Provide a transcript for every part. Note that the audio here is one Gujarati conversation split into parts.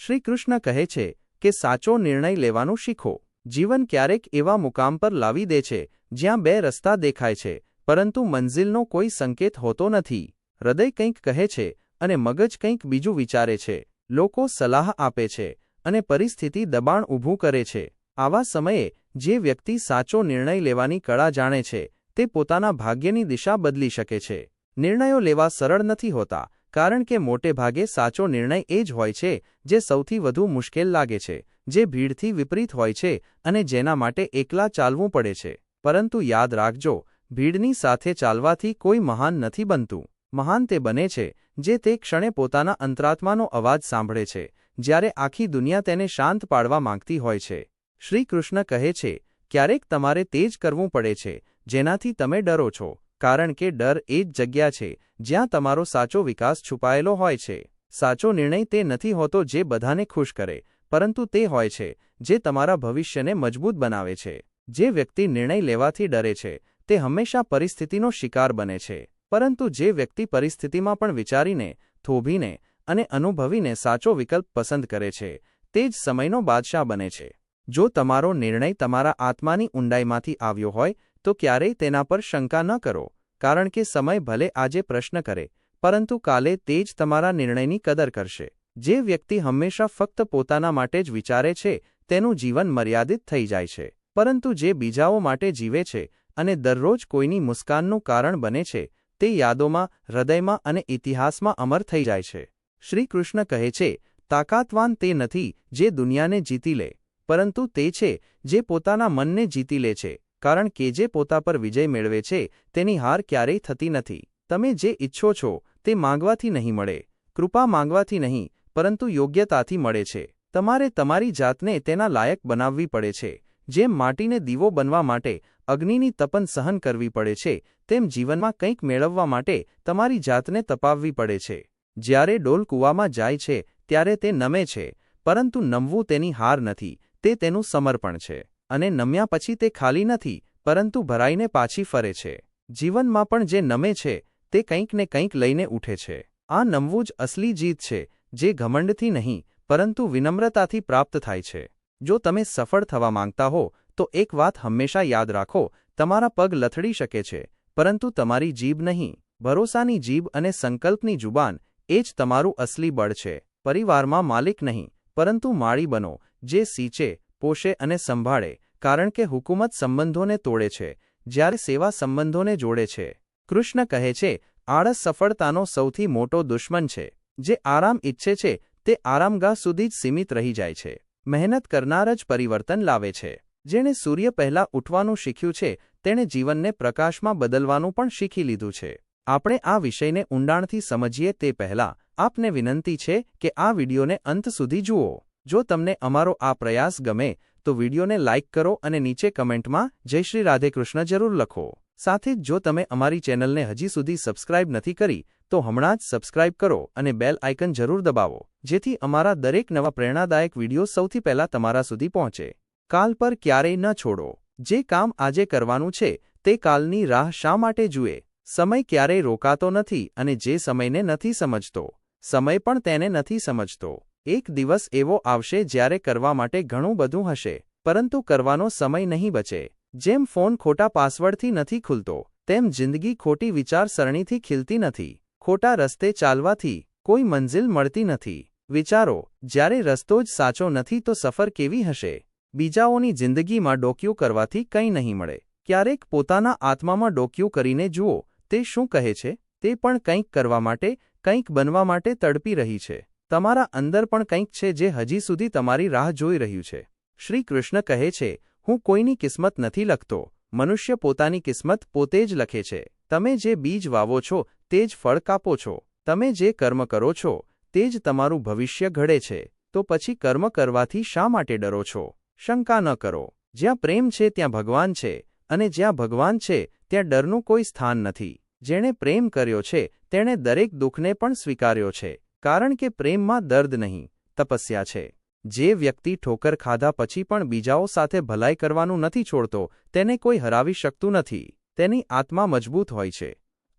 શ્રી કૃષ્ણ કહે છે કે સાચો નિર્ણય લેવાનું શીખો. જીવન ક્યારેક એવા મુકામ પર લાવી દે છે જ્યાં બે રસ્તા દેખાય છે, પરંતુ મંઝિલનો કોઈ સંકેત હોતો નથી. હૃદય કંઈક કહે છે અને મગજ કંઈક બીજું વિચારે છે. લોકો સલાહ આપે છે અને પરિસ્થિતિ દબાણ ઊભું કરે છે. આવા સમયે જે વ્યક્તિ સાચો નિર્ણય લેવાની કળા જાણે છે તે પોતાના ભાગ્યની દિશા બદલી શકે છે. નિર્ણયો લેવા સરળ નથી હોતા, કારણ કે મોટે ભાગે સાચો નિર્ણય એ જ હોય છે જે સૌથી વધુ મુશ્કેલ લાગે છે, જે ભીડથી વિપરીત હોય છે અને જેના માટે એકલા ચાલવું પડે છે. પરંતુ યાદ રાખજો, ભીડની સાથે ચાલવાથી કોઈ મહાન નથી બનતું. મહાન તે બને છે જે તે ક્ષણે પોતાના અંતરાત્માનો અવાજ સાંભળે છે, જ્યારે આખી દુનિયા તેને શાંત પાડવા માંગતી હોય છે. શ્રી કૃષ્ણ કહે છે, ક્યારેક તમારે તે જ કરવું પડે છે જેનાથી તમે ડરો છો, કારણ કે ડર એ જ જગ્યા છે જ્યાં તમારો સાચો વિકાસ છુપાયેલો હોય છે. સાચો નિર્ણય તે નથી હોતો જે બધાને ખુશ કરે, પરંતુ તે હોય છે જે તમારા ભવિષ્યને મજબૂત બનાવે છે. જે વ્યક્તિ નિર્ણય લેવાથી ડરે છે તે હંમેશા પરિસ્થિતિનો શિકાર બને છે, પરંતુ જે વ્યક્તિ પરિસ્થિતિમાં પણ વિચારીને, થોભીને અને અનુભવીને સાચો વિકલ્પ પસંદ કરે છે તે જ સમયનો બાદશાહ બને છે. જો તમારો નિર્ણય તમારા આત્માની ઊંડાઈમાંથી આવ્યો હોય તો ક્યારેય તેના પર શંકા ન કરો, કારણ કે સમય ભલે આજે પ્રશ્ન કરે, પરંતુ કાલે તે જ તમારા નિર્ણયની કદર કરશે. જે વ્યક્તિ હંમેશા ફક્ત પોતાના માટે જ વિચારે છે તેનું જીવન મર્યાદિત થઈ જાય છે, પરંતુ જે બીજાઓ માટે જીવે છે અને દરરોજ કોઈની મુસ્કાનનું કારણ બને છે તે યાદોમાં, હૃદયમાં અને ઇતિહાસમાં અમર થઈ જાય છે. શ્રી કૃષ્ણ કહે છે, તાકાતવાન તે નથી જે દુનિયાને જીતી લે, પરંતુ તે છે જે પોતાના મનને જીતી લે છે, કારણ કે જે પોતા પર વિજય મેળવે છે તેની હાર ક્યારેય થતી નથી. તમે જે ઈચ્છો છો તે માંગવાથી નહીં મળે, કૃપા માંગવાથી નહીં, પરંતુ યોગ્યતાથી મળે છે. તમારે તમારી જાતને તેના લાયક બનાવવી પડે છે. જેમ માટીને દીવો બનવા માટે અગ્નિની તપન સહન કરવી પડે છે, તેમ જીવનમાં કંઈક મેળવવા માટે તમારી જાતને તપાવવી પડે છે. જ્યારે ડોલ કૂવામાં જાય છે ત્યારે તે નમે છે, પરંતુ નમવું તેની હાર નથી, તે તેનું સમર્પણ છે. અને નમ્યા પછી તે ખાલી નથી, પરંતુ ભરાઈને પાછી ફરે છે. જીવનમાં પણ જે નમે છે તે કંઈક ને કંઈક લઈને ઉઠે છે. આ નમવું જ અસલી જીત છે, જે ઘમંડથી નહીં, પરંતુ વિનમ્રતાથી પ્રાપ્ત થાય છે. જો તમે સફળ થવા માંગતા હો તો એક વાત હંમેશા યાદ રાખો, તમારા પગ લથડી શકે છે, પરંતુ તમારી જીભ નહીં. ભરોસાની જીભ અને સંકલ્પની જુબાન એ જ તમારું અસલી બળ છે. પરિવારમાં માલિક નહીં, પરંતુ માળી બનો, જે સિંચે, પોષે અને સંભાળે, કારણ કે હુકુમત સંબંધોને તોડે છે, જ્યારે સેવા સંબંધોને જોડે છે. કૃષ્ણ કહે છે, આળસ સફળતાનો સૌથી મોટો દુશ્મન છે. જે આરામ ઈચ્છે છે તે આરામગાહ સુધી જ સીમિત રહી જાય છે. મહેનત કરનાર જ પરિવર્તન લાવે છે. જેણે સૂર્ય પહેલાં ઉઠવાનું શીખ્યું છે તેણે જીવનને પ્રકાશમાં બદલવાનું પણ શીખી લીધું છે. આપણે આ વિષયને ઊંડાણથી સમજીએ તે પહેલાં આપને વિનંતી છે કે આ વિડિયોને અંત સુધી જુઓ. જો તમને અમારો આ પ્રયાસ ગમે તો વિડિયોને લાઇક કરો અને નીચે કમેન્ટમાં જય શ્રી રાધેકૃષ્ણ જરૂર લખો. સાથે જ જો તમે અમારી ચેનલને હજી સુધી સબસ્ક્રાઇબ નથી કરી તો હમણાં જ સબસ્ક્રાઇબ કરો અને બેલ આઇકન જરૂર દબાવો, જેથી અમારા દરેક નવા પ્રેરણાદાયક વિડિયો સૌથી પહેલા તમારા સુધી પહોંચે. કાલ પર ક્યારેય ન છોડો. જે કામ આજે કરવાનું છે તે કાલની રાહ શા માટે જુએ? સમય ક્યારેય રોકાતો નથી અને જે સમયને નથી સમજતો, સમય પણ તેને નથી સમજતો. એક દિવસ એવો આવશે જ્યારે કરવા માટે ઘણું બધું હશે, પરંતુ કરવાનો સમય નહીં બચે. જેમ ફોન ખોટા પાસવર્ડથી નથી ખુલતો, તેમ જિંદગી ખોટી વિચારસરણીથી ખીલતી નથી. ખોટા રસ્તે ચાલવાથી કોઈ મંઝિલ મળતી નથી. વિચારો, જ્યારે રસ્તો જ સાચો નથી તો સફર કેવી હશે? બીજાઓની જિંદગીમાં ડોકિયું કરવાથી કંઈ નહીં મળે. ક્યારેક પોતાના આત્મામાં ડોકિયું કરીને જુઓ, તે શું કહે છે. તે પણ કંઈક કરવા માટે, કંઈક બનવા માટે તડપી રહી છે. તમારા અંદર પણ કંઈક છે જે હજી સુધી તમારી રાહ જોઈ રહ્યું છે. શ્રી કૃષ્ણ કહે છે, હું કોઈની કિસ્મત નથી લખતો. મનુષ્ય પોતાની કિસ્મત પોતે જ લખે છે. તમે જે બીજ વાવો છો તે જ ફળ કાપો છો. તમે જે કર્મ કરો છો તે જ તમારું ભવિષ્ય ઘડે છે. તો પછી કર્મ કરવાથી શા માટે ડરો છો? શંકા ન કરો. જ્યાં પ્રેમ છે ત્યાં ભગવાન છે, અને જ્યાં ભગવાન છે ત્યાં ડરનું કોઈ સ્થાન નથી. જેણે પ્રેમ કર્યો છે તેણે દરેક દુઃખને પણ સ્વીકાર્યો છે, કારણ કે પ્રેમમાં દર્દ નહીં, તપસ્યા છે. જે વ્યક્તિ ઠોકર ખાધા પછી પણ બીજાઓ સાથે ભલાઈ કરવાનું નથી છોડતો તેને કોઈ હરાવી શકતું નથી. તેની આત્મા મજબૂત હોય છે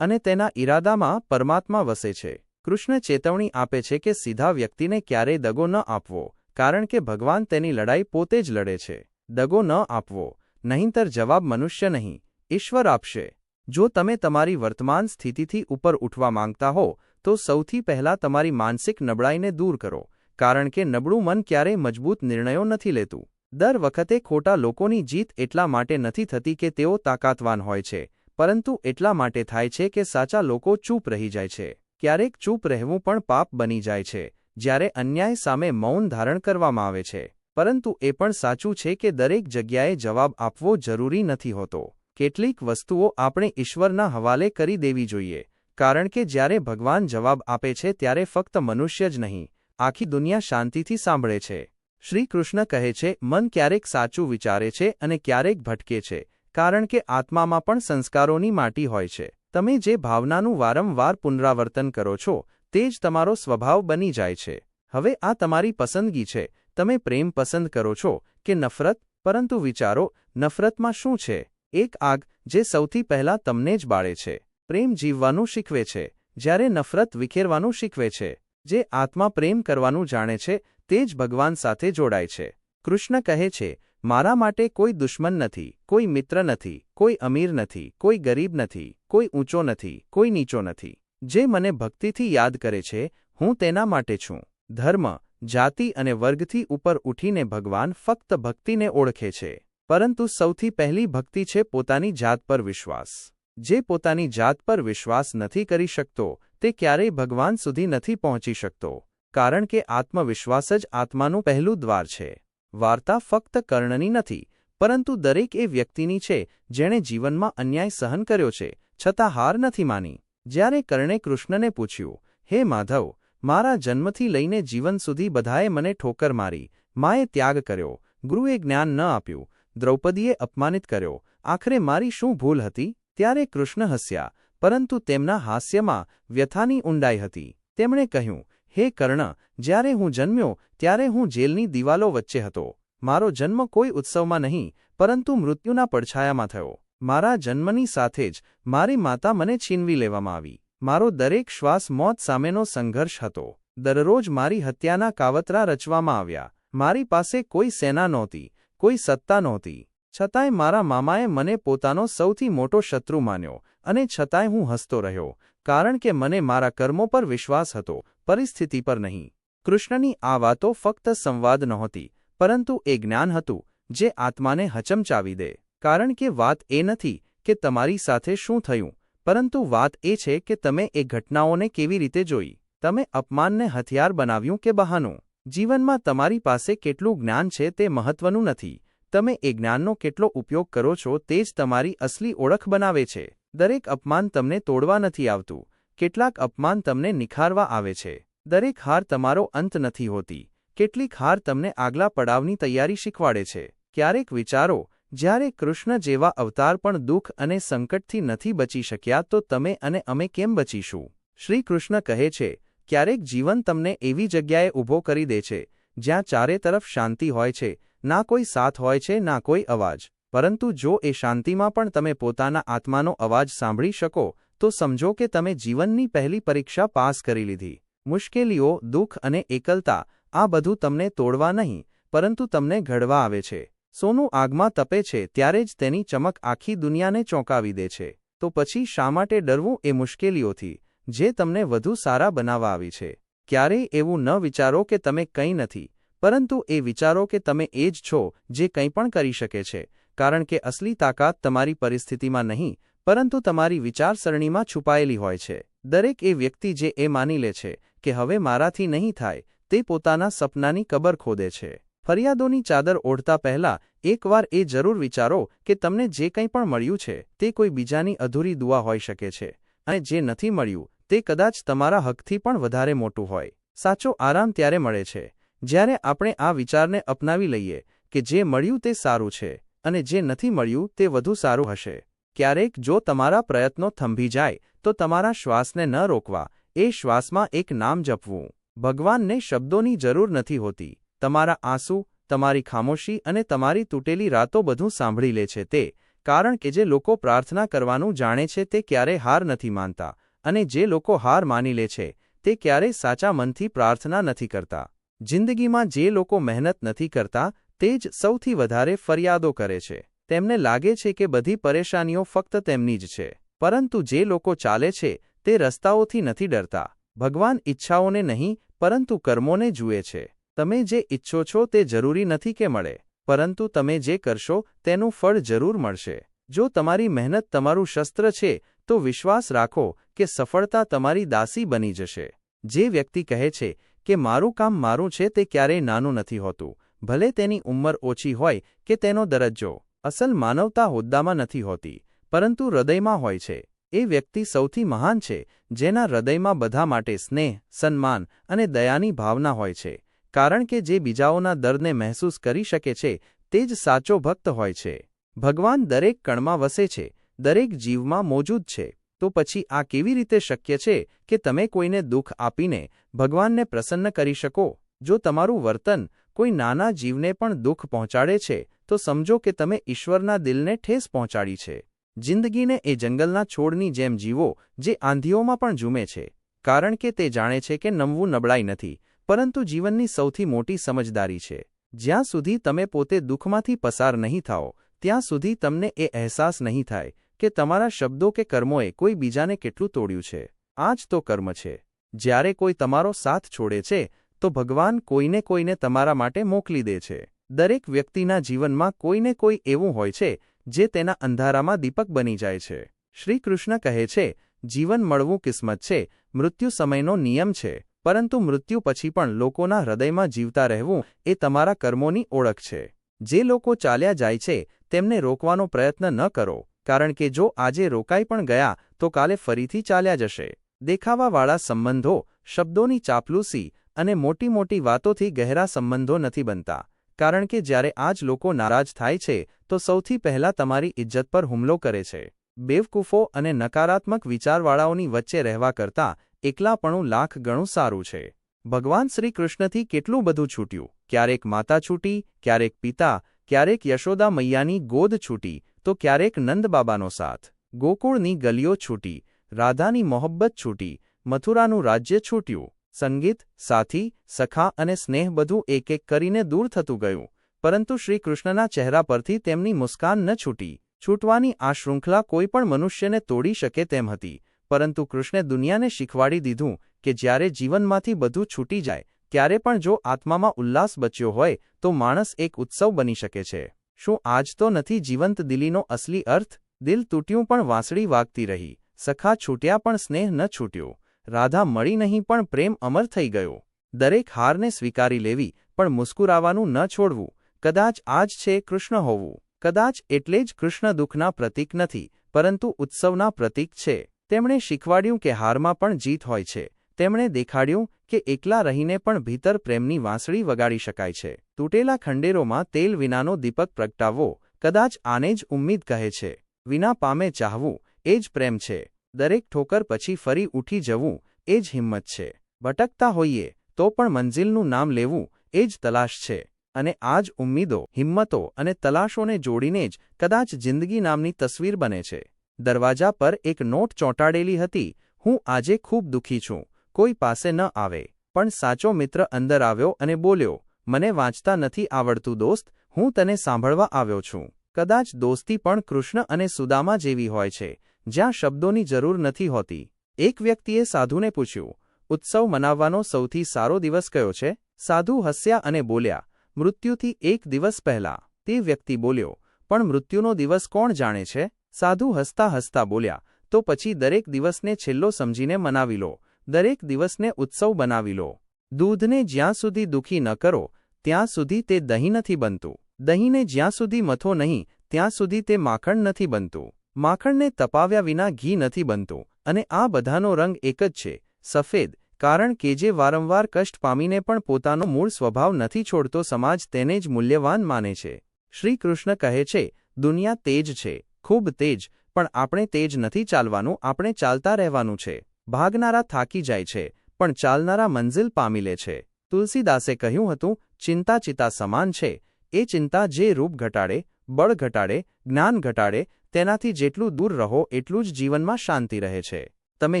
અને તેના ઈરાદામાં પરમાત્મા વસે છે. કૃષ્ણ ચેતવણી આપે છે કે સીધા વ્યક્તિને ક્યારેય દગો ન આપવો, કારણ કે ભગવાન તેની લડાઈ પોતે જ લડે છે. દગો ન આપવો, નહીંતર જવાબ મનુષ્ય નહીં, ઈશ્વર આપશે. જો તમે તમારી વર્તમાન સ્થિતિથી ઉપર ઉઠવા માંગતા હો તો સૌથી પહેલાં તમારી માનસિક નબળાઈને દૂર કરો, કારણ કે નબળું મન ક્યારેય મજબૂત નિર્ણયો નથી લેતું. દર વખતે ખોટા લોકોની જીત એટલા માટે નથી થતી કે તેઓ તાકાતવાન હોય છે, પરંતુ એટલા માટે થાય છે કે સાચા લોકો ચૂપ રહી જાય છે. ક્યારેક ચૂપ રહેવું પણ પાપ બની જાય છે જ્યારે અન્યાય સામે મૌન ધારણ કરવામાં આવે છે. પરંતુ એ પણ સાચું છે કે દરેક જગ્યાએ જવાબ આપવો જરૂરી નથી હોતો. કેટલીક વસ્તુઓ આપણે ઈશ્વરના હવાલે કરી દેવી જોઈએ, કારણ કે જ્યારે ભગવાન જવાબ આપે છે ત્યારે ફક્ત મનુષ્ય જ નહીં, આખી દુનિયા શાંતિથી સાંભળે છે. શ્રી કૃષ્ણ કહે છે, મન ક્યારેક સાચું વિચારે છે અને ક્યારેક ભટકે છે, કારણ કે આત્મામાં પણ સંસ્કારોની માટી હોય છે. તમે જે ભાવનાનું વારંવાર પુનરાવર્તન કરો છો તે જ તમારો સ્વભાવ બની જાય છે. હવે આ તમારી પસંદગી છે, તમે પ્રેમ પસંદ કરો છો કે નફરત. પરંતુ વિચારો, નફરતમાં શું છે? એક આગ જે સૌથી પહેલાં તમને જ બાળે છે. પ્રેમ જીવવાનું શીખવે છે, જ્યારે નફરત વિખેરવાનું શીખવે છે. જે આત્મા પ્રેમ કરવાનું જાણે છે તે જ ભગવાન સાથે જોડાય છે. કૃષ્ણ કહે છે, મારા માટે કોઈ દુશ્મન નથી, કોઈ મિત્ર નથી, કોઈ અમીર નથી, કોઈ ગરીબ નથી, કોઈ ઊંચો નથી, કોઈ નીચો નથી. જે મને ભક્તિથી યાદ કરે છે, હું તેના માટે છું. ધર્મ, જાતિ અને વર્ગથી ઉપર ઉઠીને ભગવાન ફક્ત ભક્તિને ઓળખે છે. પરંતુ સૌથી પહેલી ભક્તિ છે પોતાની જાત પર વિશ્વાસ. જે પોતાની જાત પર વિશ્વાસ નથી કરી શકતો તે ક્યારેય ભગવાન સુધી નથી પહોંચી શકતો, કારણ કે આત્મવિશ્વાસ જ આત્માનું પહેલું દ્વાર છે. વાર્તા ફક્ત કર્ણની નથી, પરંતુ દરેક એ વ્યક્તિની છે જેણે જીવનમાં અન્યાય સહન કર્યો છે, છતાં હાર નથી માની. જ્યારે કર્ણે કૃષ્ણને પૂછ્યું, હે માધવ, મારા જન્મથી લઈને જીવન સુધી બધાએ મને ઠોકર મારી, માએ ત્યાગ કર્યો, ગુરુએ જ્ઞાન ન આપ્યું, દ્રૌપદીએ અપમાનિત કર્યો, આખરે મારી શું ભૂલ હતી? ત્યારે કૃષ્ણ હસ્યા, પરંતુ તેમના હાસ્યમાં વ્યથાની ઊંડાઈ હતી. તેમણે કહ્યું, હે કર્ણ, જ્યારે હું જન્મ્યો ત્યારે હું જેલની દિવાલો વચ્ચે હતો. મારો જન્મ કોઈ ઉત્સવમાં નહીં, પરંતુ મૃત્યુના પડછાયામાં થયો. મારા જન્મની સાથે જ મારી માતા મને છીનવી લેવામાં આવી. મારો દરેક શ્વાસ મોત સામેનો સંઘર્ષ હતો. દરરોજ મારી હત્યાના કાવતરા રચવામાં આવ્યા. મારી પાસે કોઈ સેના નહોતી, કોઈ સત્તા નહોતી. છતાંય મારા મામાએ મને પોતાનો સૌથી મોટો શત્રુ માન્યો, અને છતાંય હું હસતો રહ્યો, કારણ કે મને મારા કર્મો પર વિશ્વાસ હતો, પરિસ્થિતિ પર નહીં. કૃષ્ણની આ વાતો ફક્ત સંવાદ નહોતી, પરંતુ એ જ્ઞાન હતું જે આત્માને હચમચાવી દે. કારણ કે વાત એ નથી કે તમારી સાથે શું થયું, પરંતુ વાત એ છે કે તમે એ ઘટનાઓને કેવી રીતે જોઈ. તમે અપમાનને હથિયાર બનાવ્યું કે બહાનું. જીવનમાં તમારી પાસે કેટલું જ્ઞાન છે તે મહત્વનું નથી, તમે એ જ્ઞાનનો કેટલો ઉપયોગ કરો છો તે જ તમારી અસલી ઓળખ બનાવે છે. દરેક અપમાન તમને તોડવા નથી આવતું, કેટલાક અપમાન તમને નિખારવા આવે છે. દરેક હાર તમારો અંત નથી હોતી, કેટલીક હાર તમને આગલા પડાવની તૈયારી શીખવાડે છે. ક્યારેક વિચારો, જ્યારે કૃષ્ણ જેવા અવતાર પણ દુઃખ અને સંકટથી નથી બચી શક્યા તો તમે અને અમે કેમ બચીશું? શ્રી કૃષ્ણ કહે છે, ક્યારેક જીવન તમને એવી જગ્યાએ ઊભો કરી દે છે જ્યાં ચારે તરફ શાંતિ હોય છે, ના કોઈ સાથ હોય છે, ના કોઈ અવાજ. પરંતુ જો એ શાંતિમાં પણ તમે પોતાના આત્માનો અવાજ સાંભળી શકો તો સમજો કે તમે જીવનની પહેલી પરીક્ષા પાસ કરી લીધી. મુશ્કેલીઓ, દુઃખ અને એકલતા, આ બધું તમને તોડવા નહીં, પરંતુ તમને ઘડવા આવે છે. સોનું આગમાં તપે છે ત્યારે જ તેની ચમક આખી દુનિયાને ચોંકાવી દે છે. તો પછી શા માટે ડરવું એ મુશ્કેલીઓથી, જે તમને વધુ સારા બનાવવા આવી છે? ક્યારેય એવું ન વિચારો કે તમે કંઈ નથી, પરંતુ એ વિચારો કે તમે એ જ છો જે કંઈ પણ કરી શકે છે, કારણ કે અસલી તાકાત તમારી પરિસ્થિતિમાં નહીં, પરંતુ તમારી વિચારસરણીમાં છુપાયેલી હોય છે. દરેક એ વ્યક્તિ જે એ માની લે છે કે હવે મારાથી નહીં થાય, તે પોતાના સપનાની કબર ખોદે છે. ફરિયાદોની ચાદર ઓઢતા પહેલા એકવાર એ જરૂર વિચારો કે તમને જે કંઈ પણ મળ્યું છે તે કોઈ બીજાની અધૂરી દુઆ હોઈ શકે છે, અને જે નથી મળ્યું તે કદાચ તમારા હકથી પણ વધારે મોટું હોય. સાચો આરામ ત્યારે મળે છે જ્યારે આપણે આ વિચારને અપનાવી લઈએ કે જે મળ્યું તે સારું છે, અને જે નથી મળ્યું તે વધુ સારું હશે. ક્યારેક જો તમારા પ્રયત્નો થંભી જાય તો તમારા શ્વાસને ન રોકવા, એ શ્વાસમાં એક નામ જપવું. ભગવાનને શબ્દોની જરૂર નથી હોતી. તમારા આંસુ, તમારી ખામોશી અને તમારી તૂટેલી રાતો બધું સાંભળી લે છે તે, કારણ કે જે લોકો પ્રાર્થના કરવાનું જાણે છે તે ક્યારેય હાર નથી માનતા, અને જે લોકો હાર માની લે છે તે ક્યારેય સાચા મનથી પ્રાર્થના નથી કરતા. જિંદગીમાં જે લોકો મહેનત નથી કરતા તે જ સૌથી વધારે ફરિયાદો કરે છે. તેમને લાગે છે કે બધી પરેશાનીઓ ફક્ત તેમની જ છે. પરંતુ જે લોકો ચાલે છે તે રસ્તાઓથી નથી ડરતા. ભગવાન ઈચ્છાઓને નહીં પરંતુ કર્મોને જુએ છે. તમે જે ઈચ્છો છો તે જરૂરી નથી કે મળે, પરંતુ તમે જે કરશો તેનું ફળ જરૂર મળશે. જો તમારી મહેનત તમારું શસ્ત્ર છે તો વિશ્વાસ રાખો કે સફળતા તમારી દાસી બની જશે. જે વ્યક્તિ કહે છે કે મારું કામ મારું છે તે ક્યારેય નાનું નથી હોતું, ભલે તેની ઉંમર ઓછી હોય કે તેનો દરજ્જો. અસલ માનવતા હોદ્દામાં નથી હોતી, પરંતુ હૃદયમાં હોય છે. એ વ્યક્તિ સૌથી મહાન છે જેના હૃદયમાં બધા માટે સ્નેહ, સન્માન અને દયાની ભાવના હોય છે. કારણ કે જે બીજાઓના દર્દને મહેસૂસ કરી શકે છે તે જ સાચો ભક્ત હોય છે. ભગવાન દરેક કણમાં વસે છે, દરેક જીવમાં મોજૂદ છે. તો પછી આ કેવી રીતે શક્ય છે કે તમે કોઈને દુઃખ આપીને ભગવાનને પ્રસન્ન કરી શકો? જો તમારું વર્તન કોઈ નાના જીવને પણ દુઃખ પહોંચાડે છે તો સમજો કે તમે ઈશ્વરના દિલને ઠેસ પહોંચાડી છે. જિંદગીને એ જંગલના છોડની જેમ જીવો જે આંધીઓમાં પણ ઝૂમે છે, કારણ કે તે જાણે છે કે નમવું નબળાઈ નથી, પરંતુ જીવનની સૌથી મોટી સમજદારી છે. જ્યાં સુધી તમે પોતે દુઃખમાંથી પસાર નહીં થાઓ ત્યાં સુધી તમને એ અહેસાસ નહીં થાય કે તમારા શબ્દો કે કર્મોએ કોઈ બીજાને કેટલું તોડ્યું છે. આ જ તો કર્મ છે. જ્યારે કોઈ તમારો સાથ છોડે છે તો ભગવાન કોઈને તમારા માટે મોકલી દે છે. દરેક વ્યક્તિના જીવનમાં કોઈને કોઈ એવું હોય છે જે તેના અંધારામાં દીપક બની જાય છે. શ્રી કૃષ્ણ કહે છે, જીવન મળવું કિસ્મત છે, મૃત્યુ સમયનો નિયમ છે, પરંતુ મૃત્યુ પછી પણ લોકોના હૃદયમાં જીવતા રહેવું એ તમારા કર્મોની ઓળખ છે. જે લોકો ચાલ્યા જાય છે તેમને રોકવાનો પ્રયત્ન ન કરો, કારણ કે જો આજે રોકાઈ પણ ગયા તો કાલે ફરીથી ચાલ્યા જશે. દેખાવાવાળા સંબંધો, શબ્દોની ચાપલૂસી અને મોટી વાતોથી ગહેરા સંબંધો નથી બનતા, કારણ કે જ્યારે આજ લોકો નારાજ થાય છે તો સૌથી પહેલા તમારી ઇજ્જત પર હુમલો કરે છે. બેવકૂફો અને નકારાત્મક વિચારવાળાઓની વચ્ચે રહેવા કરતાં એકલાપણું લાખ ગણું સારું છે. ભગવાન શ્રી કૃષ્ણથી કેટલું બધું છૂટ્યું. ક્યારેક માતા છૂટી, ક્યારેક પિતા, ક્યારેક યશોદા મૈયાની ગોદ છૂટી, તો ક્યારેક નંદબાબાનો સાથ. ગોકુળની ગલીઓ છૂટી, રાધાની મોહબ્બત છૂટી, મથુરાનું રાજ્ય છૂટ્યું. સંગીત, સાથી, સખા અને સ્નેહ બધું એક એક કરીને દૂર થતું ગયું, પરંતુ શ્રી કૃષ્ણના ચહેરા પરથી તેમની મુસ્કાન ન છૂટી. છૂટવાની આ શૃંખલા કોઈ પણ મનુષ્યને તોડી શકે તેમ હતી, પરંતુ કૃષ્ણે દુનિયાને શીખવાડી દીધું કે જ્યારે જીવનમાંથી બધું છૂટી જાય ત્યારે પણ જો આત્મામાં ઉલ્લાસ બચ્યો હોય તો માણસ એક ઉત્સવ બની શકે છે. શું આજ તો નથી જીવંત દિલીનો અસલી અર્થ? દિલ તૂટ્યું પણ વાંસળી વાગતી રહી, સખા છૂટ્યા પણ સ્નેહ ન છૂટ્યો, રાધા મળી નહીં પણ પ્રેમ અમર થઈ ગયો. દરેક હારને સ્વીકારી લેવી પણ મુસ્કુરાવાનું ન છોડવું. કદાચ આ જ છે કૃષ્ણ હોવું. કદાચ એટલે જ કૃષ્ણ દુઃખના પ્રતીક નથી, પરંતુ ઉત્સવના પ્રતીક છે. તેમણે શીખવાડ્યું કે હારમાં પણ જીત હોય છે. તેમણે દેખાડ્યું કે એકલા રહીને પણ ભીતર પ્રેમની વાંસળી વગાડી શકાય છે. તૂટેલા ખંડેરોમાં તેલ વિનાનો દીપક પ્રગટાવવો, કદાચ આને જ ઉમ્મીદ કહે છે. વિના પામે ચાહવું, એ જ પ્રેમ છે. દરેક ઠોકર પછી ફરી ઉઠી જવું, એ જ હિંમત છે. ભટકતા હોઈએ તો પણ મંઝિલનું નામ લેવું, એ જ તલાશ છે. અને આ જ ઉમ્મીદો, હિંમતો અને તલાશોને જોડીને જ કદાચ જિંદગી નામની તસવીર બને છે. દરવાજા પર એક નોટ ચોંટાડેલી હતી, હું આજે ખૂબ દુઃખી છું. કોઈ પાસે ન આવે, પણ સાચો મિત્ર અંદર આવ્યો અને બોલ્યો, મને વાંચતા નથી આવડતું દોસ્ત, હું તને સાંભળવા આવ્યો છું. કદાચ દોસ્તી પણ કૃષ્ણ અને સુદામા જેવી હોય છે, જ્યાં શબ્દોની જરૂર નથી હોતી. એક વ્યક્તિએ સાધુને પૂછ્યું, ઉત્સવ મનાવવાનો સૌથી સારો દિવસ કયો છે? સાધુ હસ્યા અને બોલ્યા, મૃત્યુથી એક દિવસ પહેલા. તે વ્યક્તિ બોલ્યો, પણ મૃત્યુનો દિવસ કોણ જાણે છે? સાધુ હસતા હસતા બોલ્યા, તો પછી દરેક દિવસને છેલ્લો સમજીને મનાવી લો, દરેક દિવસને ઉત્સવ બનાવી લો. દૂધને જ્યાં સુધી દુઃખી ન કરો ત્યાં સુધી તે દહીં નથી બનતું. દહીંને જ્યાં સુધી મથો નહીં ત્યાં સુધી તે માખણ નથી બનતું. માખણને તપાવ્યા વિના ઘી નથી બનતું. અને આ બધાનો રંગ એક જ છે, સફેદ, કારણ કે જે વારંવાર કષ્ટ પામીને પણ પોતાનો મૂળ સ્વભાવ નથી છોડતો સમાજ તેને જ મૂલ્યવાન માને છે. શ્રી કૃષ્ણ કહે છે, દુનિયા તેજ છે, ખૂબ તેજ, પણ આપણે તેજ નથી ચાલવાનું, આપણે ચાલતા રહેવાનું છે. ભાગનારા થાકી જાય છે, પણ ચાલનારા મંઝિલ પામી લે છે. તુલસીદાસે કહ્યું હતું, ચિંતા ચિતા સમાન છે. એ ચિંતા જે રૂપ ઘટાડે, બળ ઘટાડે, જ્ઞાન ઘટાડે, તેનાથી જેટલું દૂર રહો એટલું જ જીવનમાં શાંતિ રહે છે. તમે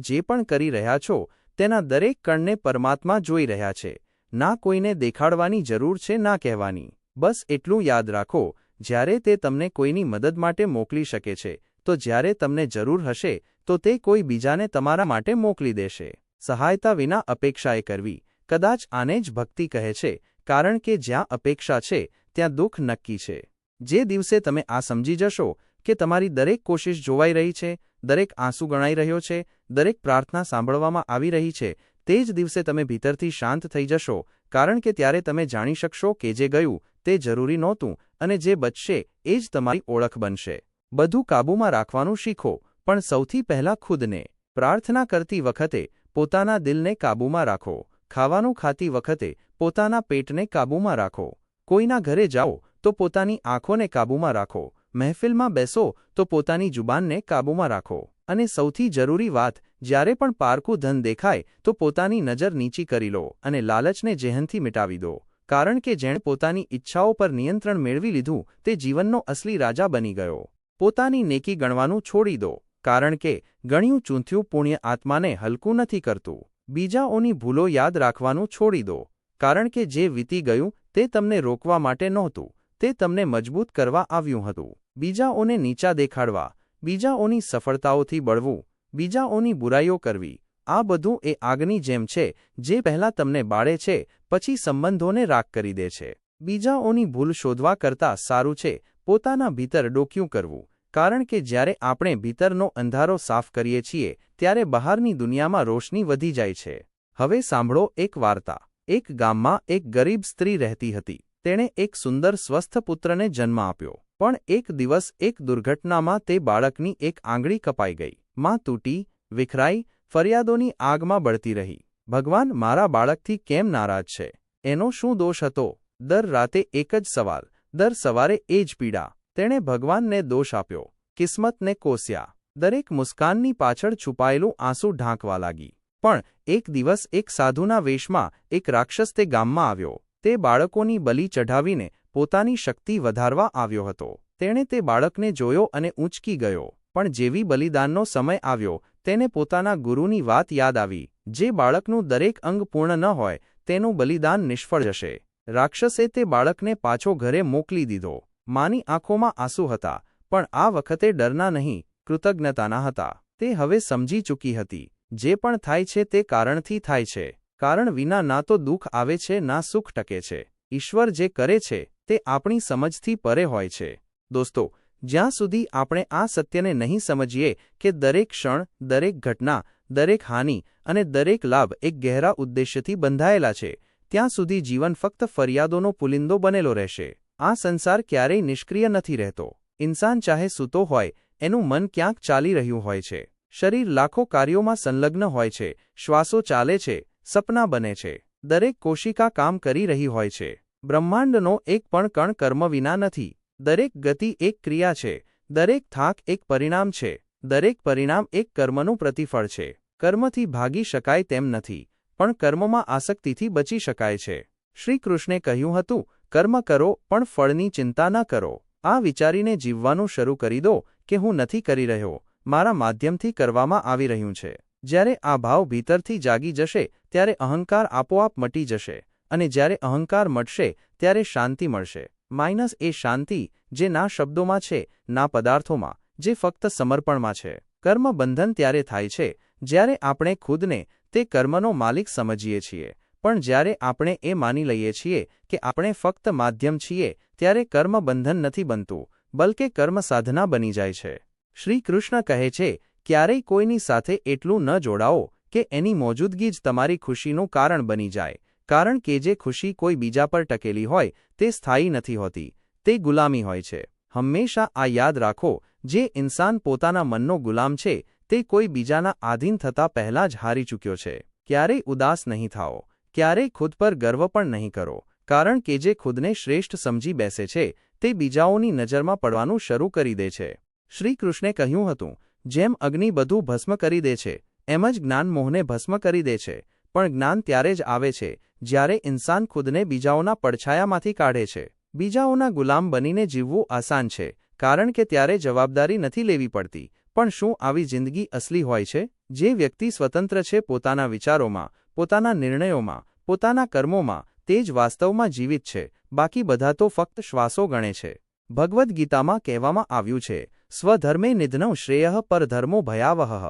જે પણ કરી રહ્યા છો તેના દરેક કણને પરમાત્મા જોઈ રહ્યા છે. ના કોઈને દેખાડવાની જરૂર છે ના કહેવાની. બસ એટલું યાદ રાખો, જ્યારે તે તમને કોઈની મદદ માટે મોકલી શકે છે, તો જ્યારે તમને જરૂર હશે તો તે કોઈ બીજાને તમારા માટે મોકલી દેશે. સહાયતા વિના અપેક્ષાએ કરવી. કદાચ આને જ ભક્તિ કહે છે, કારણ કે જ્યાં અપેક્ષા છે ત્યાં દુઃખ નક્કી છે. જે દિવસે તમે આ સમજી જશો કે તમારી દરેક કોશિશ જોવાઈ રહી છે, દરેક આંસુ ગણાઈ રહ્યો છે, દરેક પ્રાર્થના સાંભળવામાં આવી રહી છે, તે જ દિવસે તમે ભીતરથી શાંત થઈ જશો, કારણ કે ત્યારે તમે જાણી શકશો કે જે ગયું તે જરૂરી નહોતું અને જે બચશે એ જ તમારી ઓળખ બનશે. બધું કાબૂમાં રાખવાનું શીખો, પણ સૌથી પહેલાં ખુદને. પ્રાર્થના કરતી વખતે પોતાના દિલને કાબૂમાં રાખો. ખાવાનું ખાતી વખતે પોતાના પેટને કાબૂમાં રાખો. કોઈના ઘરે જાઓ તો પોતાની આંખોને કાબૂમાં રાખો. મહેફિલમાં બેસો તો પોતાની જુબાનને કાબૂમાં રાખો. અને સૌથી જરૂરી વાત, જ્યારે પણ પારકું ધન દેખાય તો પોતાની નજર નીચી કરી લો અને લાલચને જેહનથી મિટાવી દો. કારણ કે જેણે પોતાની ઈચ્છાઓ પર નિયંત્રણ મેળવી લીધું તે જીવનનો અસલી રાજા બની ગયો. પોતાની નેકી ગણવાનું છોડી દો, કારણ કે ગણ્યું ચૂંથ્યું પુણ્ય આત્માને હલકું નથી કરતું. બીજાઓની ભૂલો યાદ રાખવાનું છોડી દો, કારણ કે જે વીતી ગયું તે તમને રોકવા માટે નહોતું, તે તમને મજબૂત કરવા આવ્યું હતું. બીજાઓને નીચા દેખાડવા, બીજાઓની સફળતાઓથી બળવું, બીજાઓની બુરાઈઓ કરવી, આ બધું એ આગની જેમ છે જે પહેલાં તમને બાળે છે પછી સંબંધોને રાખ કરી દે છે. બીજાઓની ભૂલ શોધવા કરતાં સારું છે પોતાના ભીતર ડોક્યું કરવું, કારણ કે જ્યારે આપણે ભીતરનો અંધારો સાફ કરીએ છીએ ત્યારે બહારની દુનિયામાં રોશની વધી જાય છે. હવે સાંભળો એક વાર્તા. એક ગામમાં એક ગરીબ સ્ત્રી રહેતી હતી. તેણે એક સુંદર સ્વસ્થ પુત્રને જન્મ આપ્યો. પણ એક દિવસ એક દુર્ઘટનામાં તે બાળકની એક આંગળી કપાઈ ગઈ. માં તૂટી, વિખરાઈ, ફરિયાદોની આગમાં બળતી રહી. ભગવાન મારા બાળકથી કેમ નારાજ છે? એનો શું દોષ હતો? દર રાતે એક જ સવાલ, દર સવારે એ જ પીડા. તેણે ભગવાનને દોષ આપ્યો, કિસ્મતને કોસ્યા. દરેક મુસ્કાનની પાછળ છુપાયેલું આંસુ ઢાંકવા લાગી. પણ એક દિવસ એક સાધુના વેશમાં એક રાક્ષસ તે ગામમાં આવ્યો. તે બાળકોની બલિ ચઢાવીને પોતાની શક્તિ વધારવા આવ્યો હતો. તેણે તે બાળકને જોયો અને ઊંચકી ગયો. પણ જેવી બલિદાનનો સમય આવ્યો તેને પોતાના ગુરુની વાત યાદ આવી, જે બાળકનું દરેક અંગ પૂર્ણ ન હોય તેનું બલિદાન નિષ્ફળ જશે. રાક્ષસે તે બાળકને પાછો ઘરે મોકલી દીધો. માની આંખોમાં આંસુ હતા, પણ આ વખતે ડરના નહીં, કૃતજ્ઞતાના હતા. તે હવે સમજી ચૂકી હતી, જે પણ થાય છે તે કારણથી થાય છે. કારણ વિના ના તો દુઃખ આવે છે ના સુખ ટકે છે. ઈશ્વર જે કરે છે તે આપણી સમજથી પરે હોય છે. દોસ્તો, જ્યાં સુધી આપણે આ સત્યને નહીં સમજીએ કે દરેક ક્ષણ, દરેક ઘટના, દરેક હાનિ અને દરેક લાભ એક ગહેરા ઉદ્દેશ્યથી બંધાયેલા છે, ત્યાં સુધી જીવન ફક્ત ફરિયાદોનો પુલિંદો બનેલો રહેશે. આ સંસાર ક્યારેય નિષ્ક્રિય નથી રહેતો. ઇન્સાન ચાહે સૂતો હોય, એનું મન ક્યાંક ચાલી રહ્યું હોય છે. શરીર લાખો કાર્યોમાં સંલગ્ન હોય છે. શ્વાસો ચાલે છે, સપના બને છે. દરેક કોશિકા કામ કરી રહી હોય છે. બ્રહ્માંડનો એક પણ કણ કર્મ વિના નથી. દરેક ગતિ એક ક્રિયા છે. દરેક થાક એક પરિણામ છે. દરેક પરિણામ એક કર્મનું પ્રતિફળ છે. કર્મથી ભાગી શકાય તેમ નથી, પણ કર્મમાં આસક્તિથી બચી શકાય છે. શ્રી કૃષ્ણે કહ્યું હતું, કર્મ કરો પણ ફળની ચિંતા ન કરો. આ વિચારીને જીવવાનું શરૂ કરી દો કે હું નથી કરી રહ્યો, મારા માધ્યમથી કરવામાં આવી રહ્યું છે. જ્યારે આ ભાવ ભીતરથી જાગી જશે ત્યારે અહંકાર આપોઆપ મટી જશે, અને જ્યારે અહંકાર મટશે ત્યારે શાંતિ મળશે. માઇનસ એ શાંતિ જે ના શબ્દોમાં છે ના પદાર્થોમાં, જે ફક્ત સમર્પણમાં છે. કર્મ બંધન ત્યારે થાય છે જ્યારે આપણે ખુદને તે કર્મનો માલિક સમજીએ છીએ. પણ જ્યારે આપણે એ માની લઈએ છીએ કે આપણે ફક્ત માધ્યમ છીએ ત્યારે કર્મ બંધન નથી બનતું, બલકે કર્મ સાધના બની જાય છે. શ્રી કૃષ્ણ કહે છે, ક્યારેય કોઈની સાથે એટલું ન જોડાઓ કે એની મોજૂદગી જ તમારી ખુશીનું કારણ બની જાય, કારણ કે જે ખુશી કોઈ બીજા પર ટકેલી હોય તે સ્થાયી નથી હોતી, તે ગુલામી હોય છે. હંમેશા આ યાદ રાખો, જે ઇન્સાન પોતાના મનનો ગુલામ છે તે કોઈ બીજાના આધીન થતાં પહેલાં જ હારી ચૂક્યો છે. ક્યારેય ઉદાસ નહીં થાઓ, ક્યારેય ખુદ પર ગર્વ પણ નહીં કરો, કારણ કે જે ખુદને શ્રેષ્ઠ સમજી બેસે છે તે બીજાઓની નજરમાં પડવાનું શરૂ કરી દે છે. શ્રી કૃષ્ણે કહ્યું હતું, જેમ અગ્નિ બધું ભસ્મ કરી દે છે, એમ જ જ્ઞાન મોહને ભસ્મ કરી દે છે. પણ જ્ઞાન ત્યારે જ આવે છે જ્યારે ઇન્સાન ખુદને બીજાઓના પડછાયામાંથી કાઢે છે. બીજાઓના ગુલામ બનીને જીવવું આસાન છે, કારણ કે ત્યારે જવાબદારી નથી લેવી પડતી. પણ શું આવી જિંદગી અસલી હોય છે? જે વ્યક્તિ સ્વતંત્ર છે પોતાના વિચારોમાં, પોતાના નિર્ણયોમાં, પોતાના કર્મોમાં, તે જ વાસ્તવમાં જીવિત છે, બાકી બધા તો ફક્ત શ્વાસો ગણે છે. ભગવદ્ ગીતામાં કહેવામાં આવ્યું છે, સ્વધર્મે નિધનં શ્રેયઃ પરધર્મો ભયાવહઃ.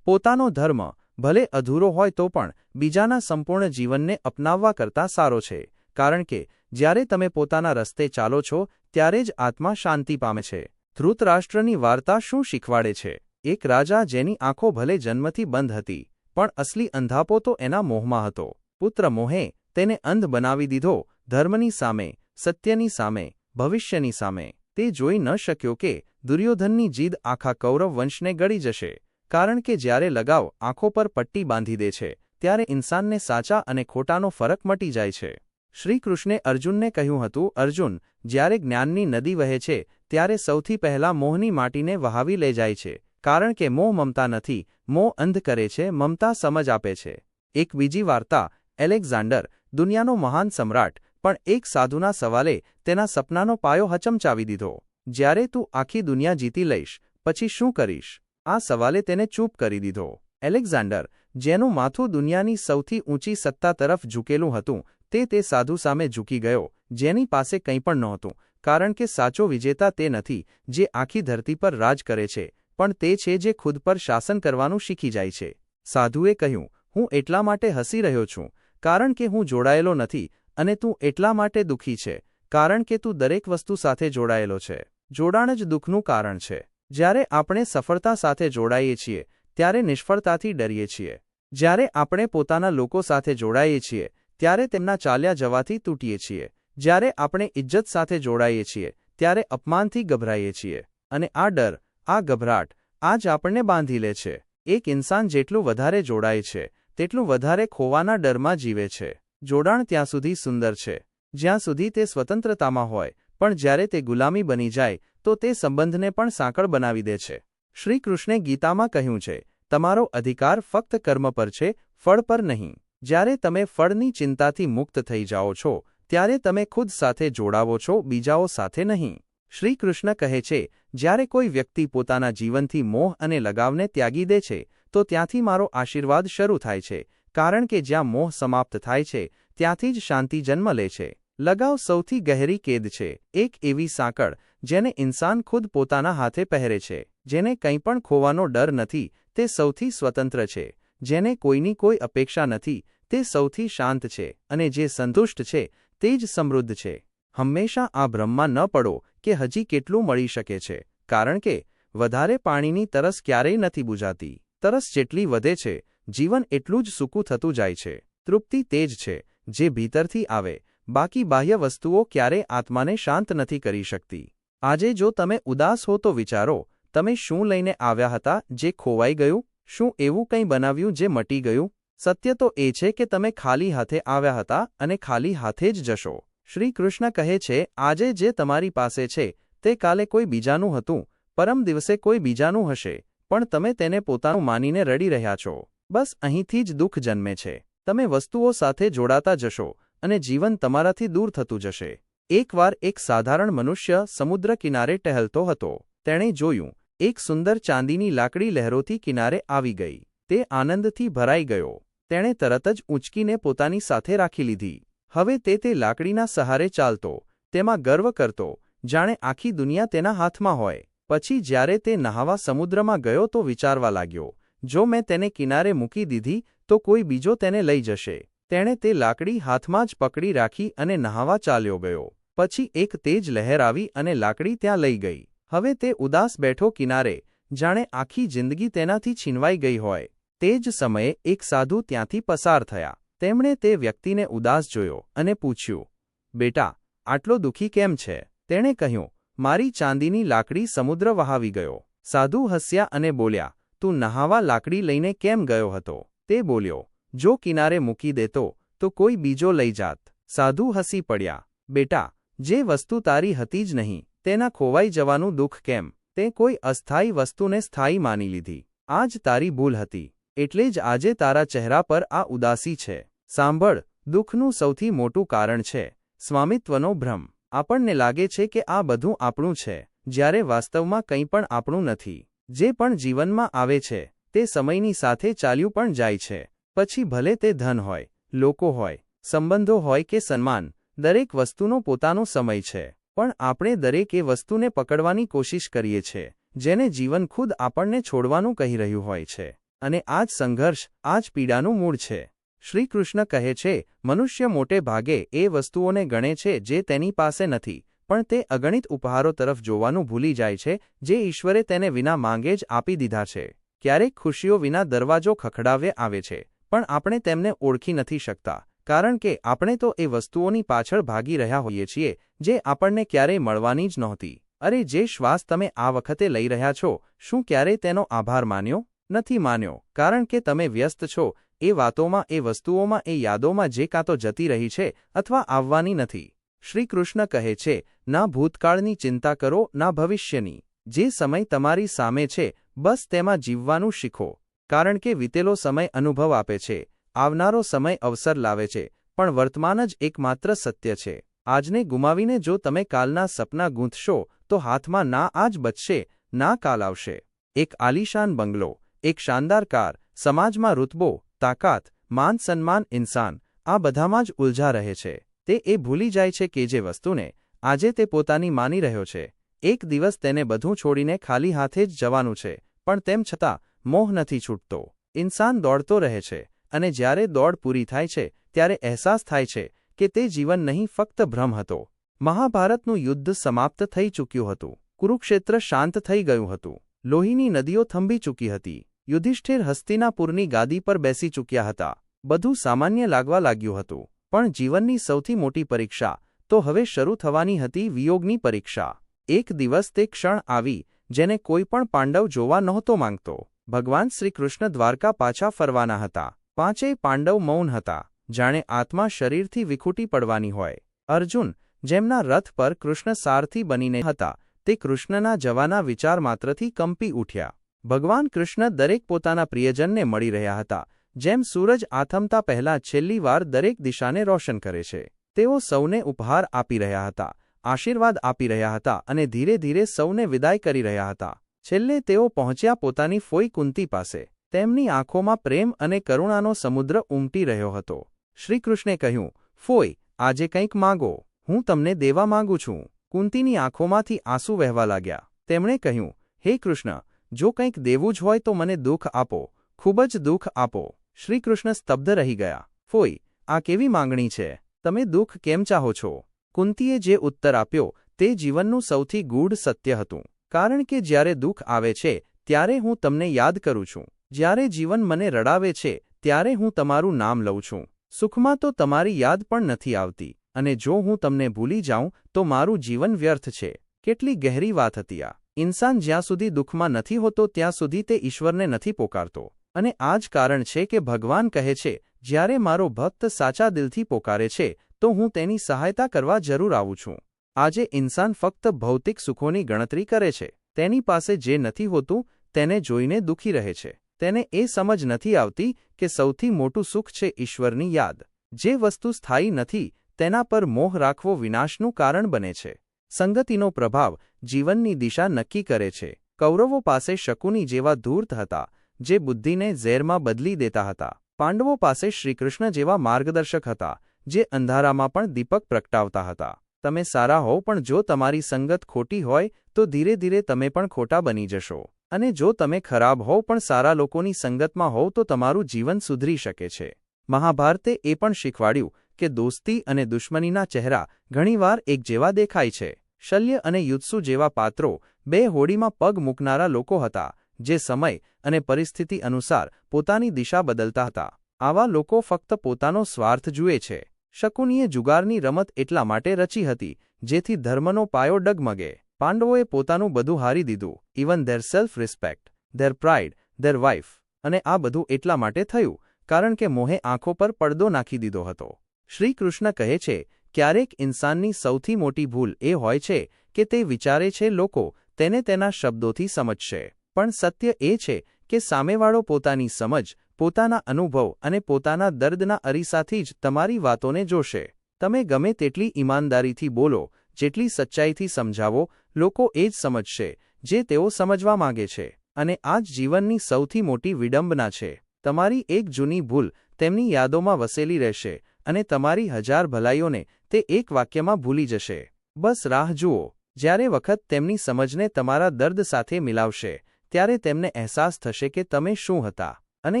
પોતાનો ધર્મ ભલે અધૂરો હોય તો પણ બીજાના સંપૂર્ણ જીવનને અપનાવવા કરતાં સારો છે, કારણ કે જ્યારે તમે પોતાના રસ્તે ચાલો છો ત્યારે જ આત્મા શાંતિ પામે છે. ધૃતરાષ્ટ્રની વાર્તા શું શીખવાડે છે? એક રાજા જેની આંખો ભલે જન્મથી બંધ હતી, પણ અસલી અંધાપો તો એના મોહમાં હતો. પુત્ર મોહે તેને અંધ બનાવી દીધો, ધર્મની સામે, સત્યની સામે, ભવિષ્યની સામે. તે જોઈ ન શક્યો કે દુર્યોધનની જીદ આખા કૌરવ વંશને ગળી જશે, કારણ કે જ્યારે લગાવ આંખો પર પટ્ટી બાંધી દે છે ત્યારે ઇન્સાનને સાચા અને ખોટાનો ફરક મટી જાય છે. શ્રી કૃષ્ણે અર્જુનને કહ્યું હતું, અર્જુન, જ્યારે જ્ઞાનની નદી વહે છે ત્યારે સૌથી પહેલાં મોહની માટીને વહાવી લઈ જાય છે, કારણ કે મોહ મમતા નથી, મોહ અંધ કરે છે, મમતા સમજ આપે છે. એક બીજી વાર્તા, એલેક્ઝાન્ડર, દુનિયાનો મહાન સમ્રાટ, પણ એક સાધુના સવાલે તેના સપનાનો પાયો હચમચાવી દીધો. જ્યારે તું આખી દુનિયા જીતી લઈશ, પછી શું કરીશ? આ સવાલે તેને ચૂપ કરી દીધો. એલેક્ઝાન્ડર, જેનું માથું દુનિયાની સૌથી ઊંચી સત્તા તરફ ઝૂકેલું હતું, તે સાધુ સામે ઝૂકી ગયો, જેની પાસે કંઈ પણ નહોતું, કારણ કે સાચો વિજેતા તે નથી જે આખી ધરતી પર રાજ કરે છે, પણ તે છે જે ખુદ પર શાસન કરવાનું શીખી જાય છે. સાધુએ કહ્યું, હું એટલા માટે હસી રહ્યો છું, કારણ કે હું જોડાયેલો નથી, અને તું એટલા માટે દુઃખી છે, કારણ કે તું દરેક વસ્તુ સાથે જોડાયેલો છે. જોડાણ જ દુઃખનું કારણ છે. જ્યારે આપણે સફળતા સાથે જોડાઈએ છીએ ત્યારે નિષ્ફળતાથી ડરીએ છીએ. જ્યારે આપણે પોતાના લોકો સાથે જોડાઈએ છીએ ત્યારે તેમના ચાલ્યા જવાથી તૂટીએ છીએ. જ્યારે આપણે ઇજ્જત સાથે જોડાઈએ છીએ ત્યારે અપમાનથી ગભરાઈએ છીએ. અને આ ડર, આ ગભરાટ, આ જ આપણને બાંધી લે છે. એક ઇન્સાન જેટલું વધારે જોડાય છે તેટલું વધારે ખોવાના ડરમાં જીવે છે. જોડાણ ત્યાં સુધી સુંદર છે જ્યાં સુધી તે સ્વતંત્રતામાં હોય, પણ જ્યારે તે ગુલામી બની જાય તો તે સંબંધને પણ સાંકળ બનાવી દે છે. શ્રી કૃષ્ણે ગીતામાં કહ્યું છે, તમારો અધિકાર ફક્ત કર્મ પર છે, ફળ પર નહીં. જ્યારે તમે ફળની ચિંતાથી મુક્ત થઈ જાઓ છો ત્યારે તમે ખુદ સાથે જોડાવો છો, બીજાઓ સાથે નહીં. શ્રી કૃષ્ણ કહે છે, જ્યારે કોઈ વ્યક્તિ પોતાના જીવનથી મોહ અને લગાવને ત્યાગી દે છે તો ત્યાંથી મારો આશીર્વાદ શરૂ થાય છે, કારણ કે જ્યાં મોહ સમાપ્ત થાય છે ત્યાંથી જ શાંતિ જન્મ લે છે. લગાવ સૌથી ગહેરી કેદ છે, એક એવી સાંકળ જેને ઇન્સાન ખુદ પોતાના હાથે પહેરે છે. જેને કંઈ પણ ખોવાનો ડર નથી તે સૌથી સ્વતંત્ર છે. જેને કોઈની કોઈ અપેક્ષા નથી તે સૌથી શાંત છે, અને જે સંતુષ્ટ છે તે જ સમૃદ્ધ છે. હંમેશા આ ભ્રમમાં ન પડો કે હજી કેટલું મળી શકે છે, કારણ કે વધારે પાણીની તરસ ક્યારેય નથી બુઝાતી. તરસ જેટલી વધે છે, જીવન એટલું જ સૂકું થતું જાય છે. તૃપ્તિ તે જ છે જે ભીતરથી આવે, બાકી બાહ્ય વસ્તુઓ ક્યારેય આત્માને શાંત નથી કરી શકતી. આજે જો તમે ઉદાસ હો તો વિચારો, તમે શું લઈને આવ્યા હતા જે ખોવાઈ ગયું? શું એવું કંઈ બનાવ્યું જે મટી ગયું? સત્ય તો એ છે કે તમે ખાલી હાથે આવ્યા હતા અને ખાલી હાથે જ જશો. શ્રી કૃષ્ણ કહે છે, આજે જે તમારી પાસે છે તે કાલે કોઈ બીજાનું હતું, પરમ દિવસે કોઈ બીજાનું હશે, પણ તમે તેને પોતાનું માનીને રડી રહ્યા છો. બસ અહીંથી જ દુઃખ જન્મે છે. તમે વસ્તુઓ સાથે જોડાતા જશો અને જીવન તમારાથી દૂર થતું જશે. એકવાર એક સાધારણ મનુષ્ય સમુદ્ર કિનારે ટહેલતો હતો. તેણે જોયું, એક સુંદર ચાંદીની લાકડી લહેરોથી કિનારે આવી ગઈ. તે આનંદથી ભરાઈ ગયો. તેણે તરત જ ઊંચકીને પોતાની સાથે રાખી લીધી. હવે તે લાકડીના સહારે ચાલતો, તેમાં ગર્વ કરતો, જાણે આખી દુનિયા તેના હાથમાં હોય. પછી જ્યારે તે નહાવા સમુદ્રમાં ગયો તો વિચારવા લાગ્યો, જો મેં તેને કિનારે મૂકી દીધી તો કોઈ બીજો તેને લઈ જશે. તેણે તે લાકડી હાથમાં જ પકડી રાખી અને નહાવા ચાલ્યો ગયો. પછી એક તેજ લહેર આવી અને લાકડી ત્યાં લઈ ગઈ. હવે તે ઉદાસ બેઠો કિનારે, જાણે આખી જિંદગી તેનાથી છીનવાઈ ગઈ હોય. તે જ સમયે એક સાધુ ત્યાંથી પસાર થયા. તેમણે તે વ્યક્તિને ઉદાસ જોયો અને પૂછ્યું, બેટા, આટલો દુઃખી કેમ છે? તેણે કહ્યું, મારી ચાંદીની લાકડી સમુદ્ર વહાવી ગયો. સાધુ હસ્યા અને બોલ્યા, તું નહાવા લાકડી લઈને કેમ ગયો હતો? તે બોલ્યો, જો કિનારે મૂકી દેતો તો કોઈ બીજો લઈ જાત. સાધુ હસી પડ્યા, બેટા, જે વસ્તુ તારી હતી જ નહીં તેના ખોવાઈ જવાનું દુઃખ કેમ? તે કોઈ અસ્થાયી વસ્તુને સ્થાયી માની લીધી. આ જ તારી ભૂલ હતી. એટલે જ આજે તારા ચહેરા પર આ ઉદાસી છે. સાંભળ, દુઃખનું સૌથી મોટું કારણ છે સ્વામિત્વનો ભ્રમ. આપણને લાગે છે કે આ બધું આપણું છે, જ્યારે વાસ્તવમાં કંઈ પણ આપણું નથી. જે પણ જીવનમાં આવે છે તે સમયની સાથે ચાલ્યું પણ જાય છે. પછી ભલે તે ધન હોય, લોકો હોય, સંબંધો હોય કે સન્માન, દરેક વસ્તુનો પોતાનો સમય છે. પણ આપણે દરેક એ વસ્તુને પકડવાની કોશિશ કરીએ છીએ જેને જીવન ખુદ આપણને છોડવાનું કહી રહ્યું હોય છે. અને આ જ સંઘર્ષ, આ જ પીડાનું મૂળ છે. શ્રી કૃષ્ણ કહે છે, મનુષ્ય મોટે ભાગે એ વસ્તુઓને ગણે છે જે તેની પાસે નથી, પણ તે અગણિત ઉપહારો તરફ જોવાનું ભૂલી જાય છે જે ઈશ્વરે તેને વિના માંગે જ આપી દીધા છે. ક્યારેક ખુશીઓ વિના દરવાજો ખખડાવે આવે છે, પણ આપણે તેમને ઓળખી નથી શકતા, કારણ કે આપણે તો એ વસ્તુઓની પાછળ ભાગી રહ્યા હોઈએ છીએ જે આપણને ક્યારેય મળવાની જ નહોતી. અરે, જે શ્વાસ તમે આ વખતે લઈ રહ્યા છો, શું ક્યારેય તેનો આભાર માન્યો? નથી માન્યો, કારણ કે તમે વ્યસ્ત છો એ વાતોમાં, એ વસ્તુઓમાં, એ યાદોમાં જે કાં તો જતી રહી છે અથવા આવવાની નથી. શ્રી કૃષ્ણ કહે છે, ના ભૂતકાળની ચિંતા કરો, ના ભવિષ્યની. જે સમય તમારી સામે છે, બસ તેમાં જીવવાનું શીખો, કારણ કે વીતેલો સમય અનુભવ આપે છે, આવનારો સમય અવસર લાવે છે, પણ વર્તમાન જ એકમાત્ર સત્ય છે. આજને ગુમાવીને જો તમે કાલના સપના ગૂંથશો તો હાથમાં ના આજ બચશે, ના કાલ આવશે. એક આલીશાન બંગલો, એક શાનદાર કાર, સમાજમાં રૂતબો, તાકાત, માન સન્માન, ઇન્સાન આ બધામાં જ ઉલઝા રહે છે. તે એ ભૂલી જાય છે કે જે વસ્તુને આજે તે પોતાની માની રહ્યો છે, એક દિવસ તેને બધું છોડીને ખાલી હાથે જ જવાનું છે. પણ તેમ છતાં મોહ નથી છૂટતો. ઇન્સાન દોડતો રહે છે, અને જ્યારે દોડ પૂરી થાય છે ત્યારે અહેસાસ થાય છે કે તે જીવન નહીં, ફક્ત ભ્રમ હતો. મહાભારતનું યુદ્ધ સમાપ્ત થઈ ચૂક્યું હતું. કુરુક્ષેત્ર શાંત થઈ ગયું હતું. લોહીની નદીઓ થંભી ચૂકી હતી. યુધિષ્ઠિર હસ્તિનાપુરની ગાદી પર બેસી ચૂક્યા હતા. બધું સામાન્ય લાગવા લાગ્યું હતું. પણ જીવનની સૌથી મોટી પરીક્ષા તો હવે શરૂ થવાની હતી, વિયોગની પરીક્ષા. એક દિવસ તે ક્ષણ આવી જેને કોઈ પણ પાંડવ જોવા નહોતો માંગતો. ભગવાન શ્રી કૃષ્ણ દ્વારકા પાછા ફરવાના હતા. પાંચેય પાંડવ મૌન હતા, જાણે આત્મા શરીરથી વિખૂટી પડવાની હોય. અર્જુન, જેમના રથ પર કૃષ્ણ સારથી બનીને હતા, તે કૃષ્ણના જવાના વિચાર માત્રથી કંપી ઉઠ્યા. ભગવાન કૃષ્ણ દરેક પોતાના પ્રિયજનને મળી રહ્યા હતા, જેમ સૂરજ આથમતા પહેલા છેલ્લી વાર દરેક દિશાને રોશન કરે છે. તેઓ સૌને ઉપહાર આપી રહ્યા હતા, આશીર્વાદ આપી રહ્યા હતા અને ધીરે ધીરે સૌને વિદાય કરી રહ્યા હતા. છેલ્લે તેઓ પહોંચ્યા પોતાની ફોઈ કુંતી પાસે. તેમની આંખોમાં પ્રેમ અને કરુણાનો સમુદ્ર ઉમટી રહ્યો હતો. શ્રીકૃષ્ણે કહ્યું, ફોઈ, આજે કંઈક માગો, હું તમને દેવા માંગુ છું. કુંતીની આંખોમાંથી આંસુ વહેવા લાગ્યા. તેમણે કહ્યું, હે કૃષ્ણ, જો કંઈક દેવું જ હોય તો મને દુઃખ આપો, ખૂબ જ દુઃખ આપો. શ્રીકૃષ્ણ સ્તબ્ધ રહી ગયા. ફોઈ, આ કેવી માંગણી છે? તમે દુઃખ કેમ ચાહો છો? કુંતીએ જે ઉત્તર આપ્યો તે જીવનનું સૌથી ગૂઢ સત્ય હતું. કારણ કે જ્યારે દુઃખ આવે છે ત્યારે હું તમને યાદ કરું છું. જ્યારે જીવન મને રડાવે છે ત્યારે હું તમારું નામ લઉં છું. સુખમાં તો તમારી યાદ પણ નથી આવતી, અને જો હું તમને ભૂલી જાઉં તો મારું જીવન વ્યર્થ છે. કેટલી ગહેરી વાત હતી આ! ઇન્સાન જ્યાં સુધી દુઃખમાં નથી હોતો ત્યાં સુધી તે ઈશ્વરને નથી પોકારતો. અને આ જ કારણ છે કે ભગવાન કહે છે, જ્યારે મારો ભક્ત સાચા દિલથી પોકારે છે તો હું તેની સહાયતા કરવા જરૂર આવું છું. આજે ઇન્સાન ફક્ત ભૌતિક સુખોની ગણતરી કરે છે. તેની પાસે જે નથી હોતું તેને જોઈને દુઃખી રહે છે. તેને એ સમજ નથી આવતી કે સૌથી મોટું સુખ છે ઈશ્વરની યાદ. જે વસ્તુ સ્થાયી નથી તેના પર મોહ રાખવો વિનાશનું કારણ બને છે. સંગતિનો પ્રભાવ જીવનની દિશા નક્કી કરે છે. કૌરવો પાસે શકુની જેવા ધૂર્ત હતા, જે બુદ્ધિને ઝેરમાં બદલી દેતા હતા. પાંડવો પાસે શ્રીકૃષ્ણ જેવા માર્ગદર્શક હતા, જે અંધારામાં પણ દીપક પ્રગટાવતા હતા. તમે સારા હોવ પણ જો તમારી સંગત ખોટી હોય તો ધીરે ધીરે તમે પણ ખોટા બની જશો. અને જો તમે ખરાબ હોવ પણ સારા લોકોની સંગતમાં હોવ તો તમારું જીવન સુધરી શકે છે. મહાભારતે એ પણ શીખવાડ્યું કે દોસ્તી અને દુશ્મનીના ચહેરા ઘણીવાર એક જેવા દેખાય છે. શલ્ય અને યુત્સુ જેવા પાત્રો બે હોડીમાં પગ મૂકનારા લોકો હતા, જે સમય અને પરિસ્થિતિ અનુસાર પોતાની દિશા બદલતા હતા. આવા લોકો ફક્ત પોતાનો સ્વાર્થ જુએ છે. શકુનીએ જુગારની રમત એટલા માટે રચી હતી જેથી ધર્મનો પાયો ડગમગે. પાંડવોએ પોતાનું બધું હારી દીધું, even there self respect, there pride, there wife. અને આ બધું એટલા માટે થયું કારણ કે મોહે આંખો પર પડદો નાખી દીધો હતો. શ્રી કૃષ્ણ કહે છે, ક્યારેક ઇન્સાનની સૌથી મોટી ભૂલ એ હોય છે કે તે વિચારે છે લોકો તેને તેના શબ્દોથી સમજશે. પણ સત્ય એ છે કે સામેવાળો પોતાની સમજ, પોતાના અનુભવ અને પોતાના દર્દના અરીસાથી જ તમારી વાતોને જોશે. તમે ગમે તેટલી ઈમાનદારીથી બોલો, જેટલી સચ્ચાઈથી સમજાવો, લોકો એ જ સમજશે જે તેઓ સમજવા માંગે છે. અને આ જ જીવનની સૌથી મોટી વિડંબના છે. તમારી એક જૂની ભૂલ તેમની યાદોમાં વસેલી રહેશે અને તમારી 1000 ભલાઈઓને તે એક વાક્યમાં ભૂલી જશે. બસ રાહ જુઓ. જ્યારે વખત તેમની સમજને તમારા દર્દ સાથે મિલાવશે, ત્યારે તેમને અહેસાસ થશે કે તમે શું હતા. અને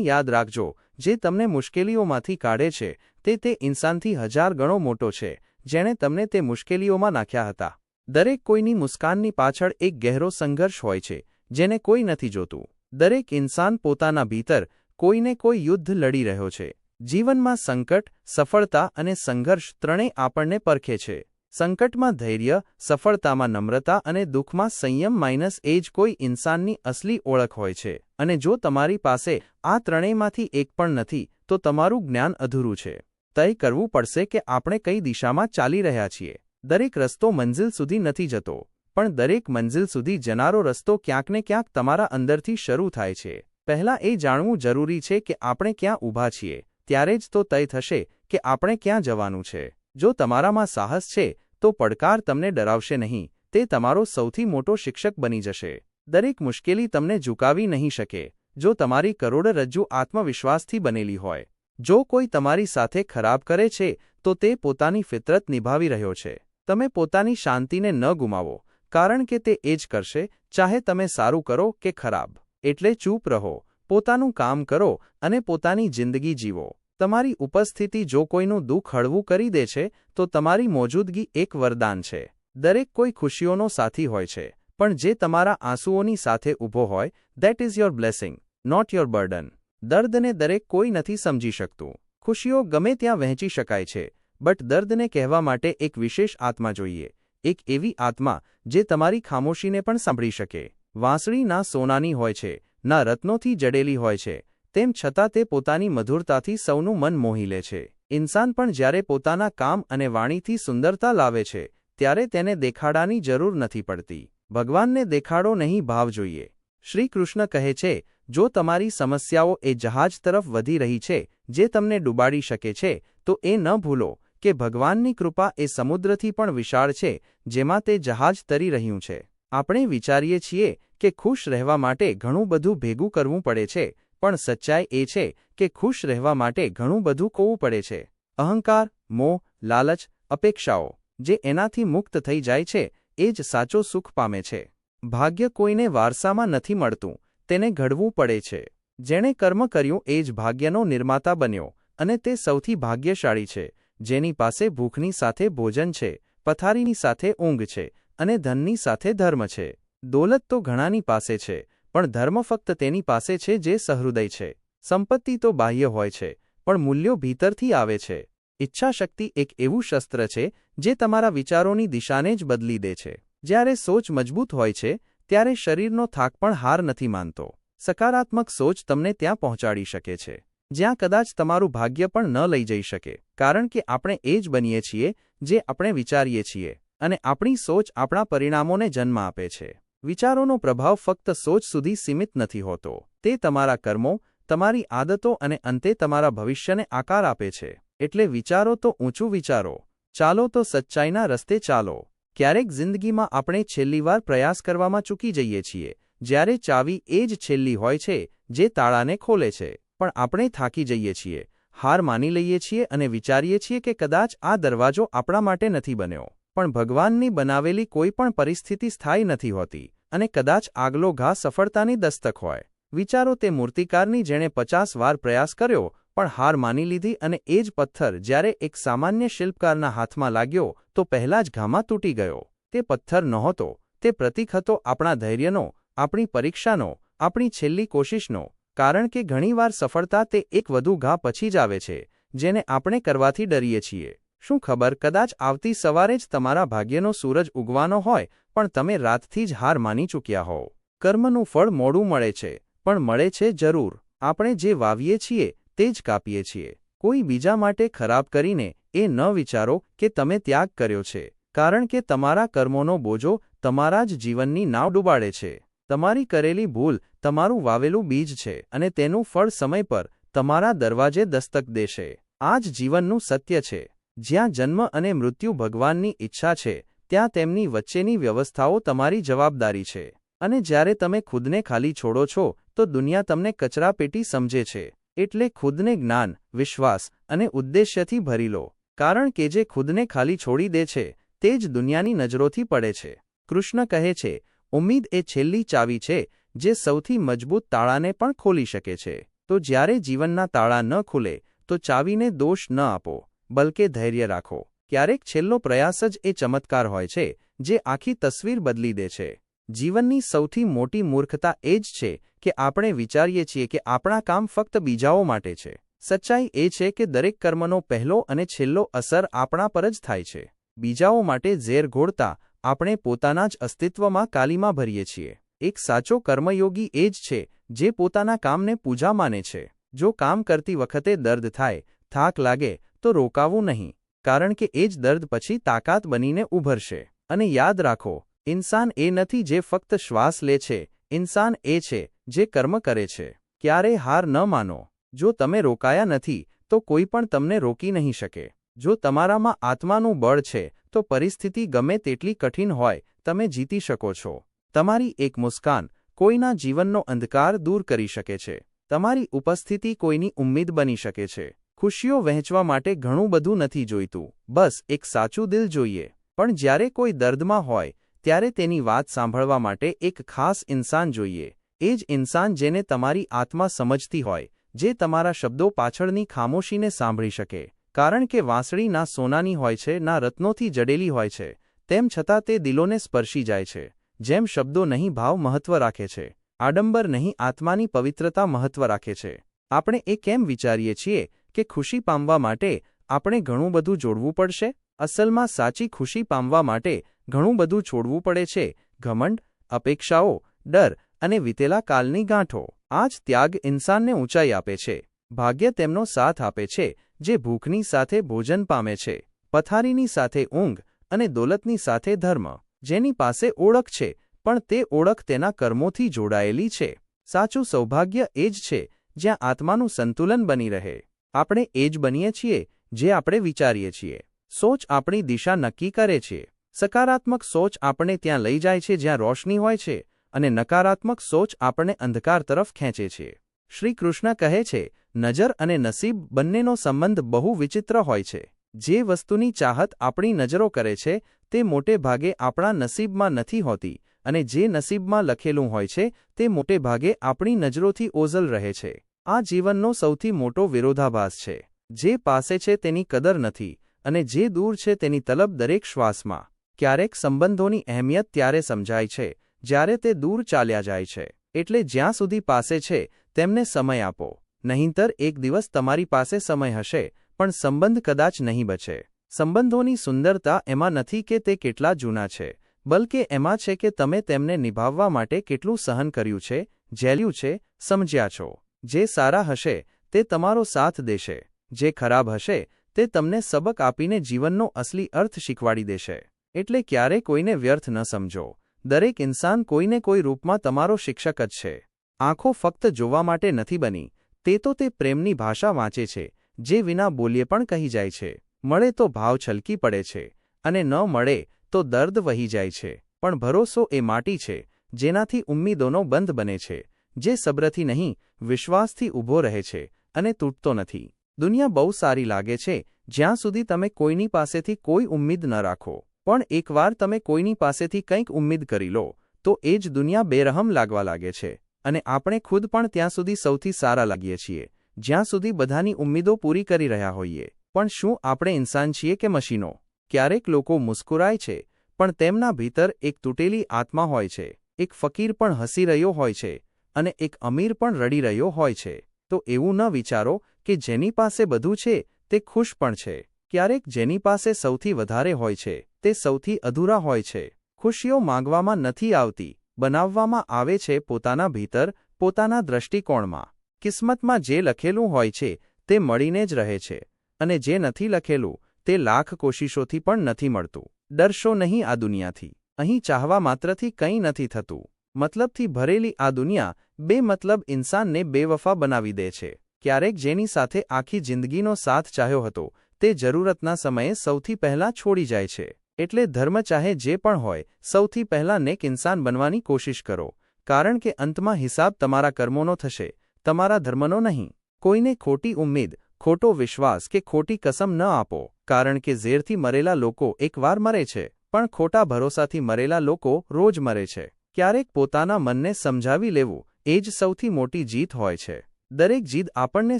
યાદ રાખજો, જે તમને મુશ્કેલીઓમાંથી કાઢે છે તે ઇન્સાનથી 1000 ગણો મોટો છે, જેણે તમને તે મુશ્કેલીઓમાં નાખ્યા હતા. દરેક કોઈની મુસ્કાનની પાછળ એક ગહેરો સંઘર્ષ હોય છે, જેને કોઈ નથી જોતું. દરેક ઇન્સાન પોતાના ભીતર કોઈને કોઈ યુદ્ધ લડી રહ્યો છે. જીવનમાં સંકટ, સફળતા અને સંઘર્ષ ત્રણેય આપણને પરખે છે. સંકટમાં ધૈર્ય, સફળતામાં નમ્રતા અને દુઃખમાં સંયમ માઇનસ એ જ કોઈ ઇન્સાનની અસલી ઓળખ હોય છે. અને જો તમારી પાસે આ ત્રણેયમાંથી એક પણ નથી, તો તમારું જ્ઞાન અધૂરું છે. તય કરવું પડશે કે આપણે કઈ દિશામાં ચાલી રહ્યા છીએ. દરેક રસ્તો મંઝિલ સુધી નથી જતો, પણ દરેક મંઝિલ સુધી જનારો રસ્તો ક્યાંક ને ક્યાંક તમારા અંદરથી શરૂ થાય છે. પહેલાં એ જાણવું જરૂરી છે કે આપણે ક્યાં ઊભા છીએ, ત્યારે જ તો તય થશે કે આપણે ક્યાં જવાનું છે. જો તમારામાં સાહસ છે, તો પડકાર તમને ડરાવશે નહીં, તે તમારો સૌથી મોટો શિક્ષક બની જશે. દરેક મુશ્કેલી તમને ઝુકાવી નહીં શકે, જો તમારી કરોડરજ્જુ આત્મવિશ્વાસથી બનેલી હોય. જો કોઈ તમારી સાથે ખરાબ કરે છે, તો તે પોતાની ફિતરત નિભાવી રહ્યો છે. તમે પોતાની શાંતિને ન ગુમાવો, કારણ કે તે એ જ કરશે, ચાહે તમે સારું કરો કે ખરાબ. એટલે ચૂપ રહો, પોતાનું કામ કરો અને પોતાની જિંદગી જીવો. તમારી ઉપસ્થિતિ જો કોઈનું દુઃખ હળવું કરી દે છે, તો તમારી મોજૂદગી એક વરદાન છે. દરેક કોઈ ખુશીઓનો સાથી હોય છે, પણ જે તમારા આંસુઓની સાથે ઊભો હોય, that is your blessing, not your burden. દર્દને દરેક કોઈ નથી સમજી શકતું. ખુશીઓ ગમે ત્યાં વહેંચી શકાય છે, બટ દર્દને કહેવા માટે એક વિશેષ આત્મા જોઈએ. એક એવી આત્મા જે તમારી ખામોશીને પણ સાંભળી શકે. વાંસળી ના સોનાની હોય છે, ના રત્નોથી જડેલી હોય છે, તેમ છતાં તે પોતાની મધુરતાથી સૌનું મન મોહી લે છે. ઇન્સાન પણ જ્યારે પોતાના કામ અને વાણીથી સુંદરતા લાવે છે, ત્યારે તેને દેખાડાની જરૂર નથી પડતી. ભગવાનને દેખાડો નહીં, ભાવ જોઈએ. શ્રી કૃષ્ણ કહે છે, જો તમારી સમસ્યાઓ એ જહાજ તરફ વધી રહી છે, જે તમને ડૂબાડી શકે છે, તો એ ન ભૂલો કે ભગવાનની કૃપા એ સમુદ્રથી પણ વિશાળ છે, જેમાં તે જહાજ તરી રહ્યું છે. આપણે વિચારીએ છીએ કે ખુશ રહેવા માટે ઘણું બધું ભેગું કરવું પડે છે, પણ સચ્ચાઈ એ છે કે ખુશ રહેવા માટે ઘણું બધું ખોવું પડે છે. અહંકાર, મોહ, લાલચ, અપેક્ષાઓ, જે એનાથી મુક્ત થઈ જાય છે, એ જ સાચો સુખ પામે છે. ભાગ્ય કોઈને વારસામાં નથી મળતું, તેને ઘડવું પડે છે. જેણે કર્મ કર્યું એ જ ભાગ્યનો નિર્માતા બન્યો, અને તે સૌથી ભાગ્યશાળી છે, જેની પાસે ભૂખની સાથે ભોજન છે, પથારીની સાથે ઊંઘ છે, અને ધનની સાથે ધર્મ છે. દોલત તો ઘણાની પાસે છે, પણ ધર્મ ફક્ત તેની પાસે છે જે સહૃદય છે. સંપત્તિ તો બાહ્ય હોય છે, પણ મૂલ્યો ભીતરથી આવે છે. ઈચ્છાશક્તિ એક એવું શસ્ત્ર છે જે તમારા વિચારોની દિશાને જ બદલી દે છે. જ્યારે સોચ મજબૂત હોય છે, ત્યારે શરીરનો થાક પણ હાર નથી માનતો. સકારાત્મક સોચ તમને ત્યાં પહોંચાડી શકે છે, જ્યાં કદાચ તમારું ભાગ્ય પણ ન લઈ જઈ શકે, કારણ કે આપણે એ જ બનીએ છીએ જે આપણે વિચારીએ છીએ, અને આપણી સોચ આપણા પરિણામોને જન્મ આપે છે. વિચારોનો પ્રભાવ ફક્ત સોચ સુધી સીમિત નથી હોતો, તે તમારા કર્મો, તમારી આદતો અને અંતે તમારા ભવિષ્યને આકાર આપે છે. એટલે વિચારો તો ઊંચું વિચારો, ચાલો તો સચ્ચાઈના રસ્તે ચાલો. ક્યારેક જિંદગીમાં આપણે છેલ્લીવાર પ્રયાસ કરવામાં ચૂકી જઈએ છીએ, જ્યારે ચાવી એ જ છેલ્લી હોય છે જે તાળાને ખોલે છે. પણ આપણે થાકી જઈએ છીએ, હાર માની લઈએ છીએ અને વિચારીએ છીએ કે કદાચ આ દરવાજો આપણા માટે નથી બન્યો. પણ ભગવાનની બનાવેલી કોઈ પણ પરિસ્થિતિ સ્થાયી નથી હોતી, અને કદાચ આગલો ઘા સફળતાની દસ્તક હોય. વિચારો તે મૂર્તિકારની જેણે 50 વાર પ્રયાસ કર્યો પણ હાર માની લીધી, અને એ જ પથ્થર જ્યારે એક સામાન્ય શિલ્પકારના હાથમાં લાગ્યો તો પહેલા જ ઘામાં તૂટી ગયો. તે પથ્થર નહોતો, તે પ્રતીક હતો આપણા ધૈર્યનો, આપણી પરીક્ષાનો, આપણી છેલ્લી કોશિશનો. કારણ કે ઘણીવાર સફળતા તે એક વધુ ઘા પછી જ આવે છે, જેને આપણે કરવાથી ડરીએ છીએ. શું ખબર, કદાચ આવતી સવારે જ તમારા ભાગ્યનો સૂરજ ઉગવાનો હોય, પણ તમે રાતથી જ હાર માની ચૂક્યા હોવ. કર્મનું ફળ મોડું મળે છે, પણ મળે છે જરૂર. આપણે જે વાવીએ છીએ તે જ કાપીએ છીએ. કોઈ બીજા માટે ખરાબ કરીને એ ન વિચારો કે તમે ત્યાગ કર્યો છે, કારણ કે તમારા કર્મોનો બોજો તમારા જ જીવનની નાવ ડૂબાડે છે. તમારી કરેલી ભૂલ તમારું વાવેલું બીજ છે, અને તેનું ફળ સમય પર તમારા દરવાજે દસ્તક દેશે. આ જ જીવનનું સત્ય છે. જ્યાં જન્મ અને મૃત્યુ ભગવાનની ઈચ્છા છે, ત્યાં તેમની વચ્ચેની વ્યવસ્થાઓ તમારી જવાબદારી છે. અને જ્યારે તમે ખુદને ખાલી છોડો છો તો દુનિયા તમને કચરાપેટી સમજે છે. એટલે ખુદને જ્ઞાન, વિશ્વાસ અને ઉદ્દેશ્યથી ભરી લો, કારણ કે જે ખુદને ખાલી છોડી દે છે તે જ દુનિયાની નજરોથી પડે છે. કૃષ્ણ કહે છે, ઉમ્મીદ એ છેલ્લી ચાવી છે જે સૌથી મજબૂત તાળાને પણ ખોલી શકે છે. તો જ્યારે જીવનના તાળા ન ખુલે તો ચાવીને દોષ ન આપો, બલકે ધૈર્ય રાખો. ક્યારેક છેલ્લો પ્રયાસ જ એ ચમત્કાર હોય છે જે આખી તસવીર બદલી દે છે. જીવનની સૌથી મોટી મૂર્ખતા એ જ છે કે આપણે વિચારીએ છીએ કે આપણા કામ ફક્ત બીજાઓ માટે છે. સચ્ચાઈ એ છે કે દરેક કર્મનો પહેલો અને છેલ્લો અસર આપણા પર જ થાય છે. બીજાઓ માટે ઝેર ઘોળતા આપણે પોતાના જ અસ્તિત્વમાં કાલીમાં ભરીએ છીએ. એક સાચો કર્મયોગી એ જ છે જે પોતાના કામને પૂજા માને છે. જો કામ કરતી વખતે દર્દ થાય, થાક લાગે તો રોકાવું નહીં, કારણ કે એ જ દર્દ પછી તાકાત બનીને ઉભરશે. અને યાદ રાખો, ઇન્સાન એ નથી જે ફક્ત શ્વાસ લે છે, ઇન્સાન એ છે જે કર્મ કરે છે. ક્યારેય હાર ન માનો. જો તમે રોકાયા નથી તો કોઈ પણ તમને રોકી નહીં શકે. જો તમારામાં આત્માનું બળ છે તો પરિસ્થિતિ ગમે તેટલી કઠિન હોય તમે જીતી શકો છો. તમારી એક મુસ્કાન કોઈના જીવનનો અંધકાર દૂર કરી શકે છે. તમારી ઉપસ્થિતિ કોઈની ઉમ્મીદ બની શકે છે. ખુશીઓ વહેંચવા માટે ઘણું બધું નથી જોઈતું, બસ એક સાચું દિલ જોઈએ. પણ જ્યારે કોઈ દર્દમાં હોય ત્યારે તેની વાત સાંભળવા માટે એક ખાસ ઇન્સાન જોઈએ. એ જ ઇન્સાન જેને તમારી આત્મા સમજતી હોય, જે તમારા શબ્દો પાછળની ખામોશીને સાંભળી શકે. કારણ કે વાંસળી ના સોનાની હોય છે, ના રત્નોથી જડેલી હોય છે, તેમ છતાં તે દિલોને સ્પર્શી જાય છે. જેમ શબ્દો નહીં ભાવ મહત્વ રાખે છે, આડંબર નહીં આત્માની પવિત્રતા મહત્વ રાખે છે. આપણે એ કેમ વિચારીએ છીએ કે ખુશી પામવા માટે આપણે ઘણું બધું જોડવું પડશે? અસલમાં સાચી ખુશી પામવા માટે ઘણું બધું છોડવું પડે છે. ઘમંડ, અપેક્ષાઓ, ડર અને વીતેલા કાલની ગાંઠો. આ જ ત્યાગ ઇન્સાનને ઊંચાઈ આપે છે. ભાગ્ય તેમનો સાથ આપે છે જે ભૂખની સાથે ભોજન પામે છે, પથારીની સાથે ઊંઘ અને દોલતની સાથે ધર્મ. જેની પાસે ઓળખ છે પણ તે ઓળખ તેના કર્મોથી જોડાયેલી છે. સાચું સૌભાગ્ય એ જ છે જ્યાં આત્માનું સંતુલન બની રહે. આપણે એ જ બનીએ છીએ જે આપણે વિચારીએ છીએ. સોચ આપણી દિશા નક્કી કરે છે. સકારાત્મક સોચ આપણને ત્યાં લઈ જાય છે જ્યાં રોશની હોય છે, અને નકારાત્મક સોચ આપણને અંધકાર તરફ ખેંચે છે. શ્રી કૃષ્ણ કહે છે, નજર અને નસીબ બંનેનો સંબંધ બહુ વિચિત્ર હોય છે. જે વસ્તુની ચાહત આપણી નજરો કરે છે તે મોટે ભાગે આપણા નસીબમાં નથી હોતી, અને જે નસીબમાં લખેલું હોય છે તે મોટે ભાગે આપણી નજરોથી ઓઝલ રહે છે. આ જીવનનો સૌથી મોટો વિરોધાભાસ છે. જે પાસે છે તેની કદર નથી, અને જે દૂર છે તેની તલબ દરેક શ્વાસમાં. ક્યારેક સંબંધોની અહેમિયત ત્યારે સમજાય છે જ્યારે તે દૂર ચાલ્યા જાય છે. એટલે જ્યાં સુધી પાસે છે તેમને સમય આપો. નહીંતર એક દિવસ તમારી પાસે સમય હશે પણ સંબંધ કદાચ નહીં બચે. સંબંધોની સુંદરતા એમાં નથી કે તે કેટલા જૂના છે, બલકે એમાં છે કે તમે તેમને નિભાવવા માટે કેટલું સહન કર્યું છે, ઝેલ્યું છે, સમજ્યા છો. જે સારા હશે તે તમારો સાથ દેશે, જે ખરાબ હશે તે તમને સબક આપીને જીવનનો અસલી અર્થ શીખવાડી દેશે. એટલે ક્યારે કોઈને વ્યર્થ ન સમજો. દરેક ઇન્સાન કોઈને કોઈ રૂપમાં તમારો શિક્ષક જ છે. આંખો ફક્ત જોવા માટે નથી બની, તે પ્રેમની ભાષા વાંચે છે જે વિના બોલ્યે પણ કહી જાય છે. મળે તો ભાવ છલકી પડે છે, અને ન મળે તો દર્દ વહી જાય છે. પણ ભરોસો એ માટી છે જેનાથી ઉમ્મીદોનો બંધ બને છે, જે સબ્રથી નહીં વિશ્વાસથી ઊભો રહે છે અને તૂટતો નથી. દુનિયા બહુ સારી લાગે છે જ્યાં સુધી તમે કોઈની પાસેથી કોઈ ઉમ્મીદ ન રાખો. પણ એકવાર તમે કોઈની પાસેથી કંઈક ઉમ્મીદ કરી લો તો એ જ દુનિયા બેરહમ લાગવા લાગે છે. અને આપણે ખુદ પણ ત્યાં સુધી સૌથી સારા લાગીએ છીએ જ્યાં સુધી બધાની ઉમ્મીદો પૂરી કરી રહ્યા હોઈએ. પણ શું આપણે ઇન્સાન છીએ કે મશીનો? ક્યારેક લોકો મુસ્કુરાય છે પણ તેમના ભીતર એક તૂટેલી આત્મા હોય છે. એક ફકીર પણ હસી રહ્યો હોય છે અને એક અમીર પણ રડી રહ્યો હોય છે. તો એવું ન વિચારો કે જેની પાસે બધું છે તે ખુશ પણ છે. ક્યારેક જેની પાસે સૌથી વધારે હોય છે તે સૌથી અધૂરા હોય છે. ખુશીઓ માંગવામાં નથી આવતી, બનાવવામાં આવે છે પોતાના ભીતર, પોતાના દૃષ્ટિકોણમાં. કિસ્મતમાં જે લખેલું હોય છે તે મળીને જ રહે છે, અને જે નથી લખેલું તે લાખ કોશિશોથી પણ નથી મળતું. ડરશો નહીં આ દુનિયાથી. અહીં ચાહવા માત્રથી કંઈ નથી થતું. મતલબથી ભરેલી આ દુનિયા બેમતલબ ઇન્સાનને બેવફા બનાવી દે છે. ક્યારેક જેની સાથે આખી જિંદગીનો સાથ ચાહ્યો હતો તે જરૂરતના સમયે સૌથી પહેલાં છોડી જાય છે. એટલે ધર્મ ચાહે જે પણ હોય, સૌથી પહેલાં નેક ઇન્સાન બનવાની કોશિશ કરો, કારણ કે અંતમાં હિસાબ તમારા કર્મોનો થશે, તમારા ધર્મનો નહીં. કોઈને ખોટી ઉમ્મીદ, ખોટો વિશ્વાસ કે ખોટી કસમ ન આપો, કારણ કે ઝેરથી મરેલા લોકો એકવાર મરે છે, પણ ખોટા ભરોસાથી મરેલા લોકો રોજ મરે છે. ક્યારેક પોતાના મનને સમજાવી લેવું એ જ સૌથી મોટી જીત હોય છે. દરેક જીત આપણને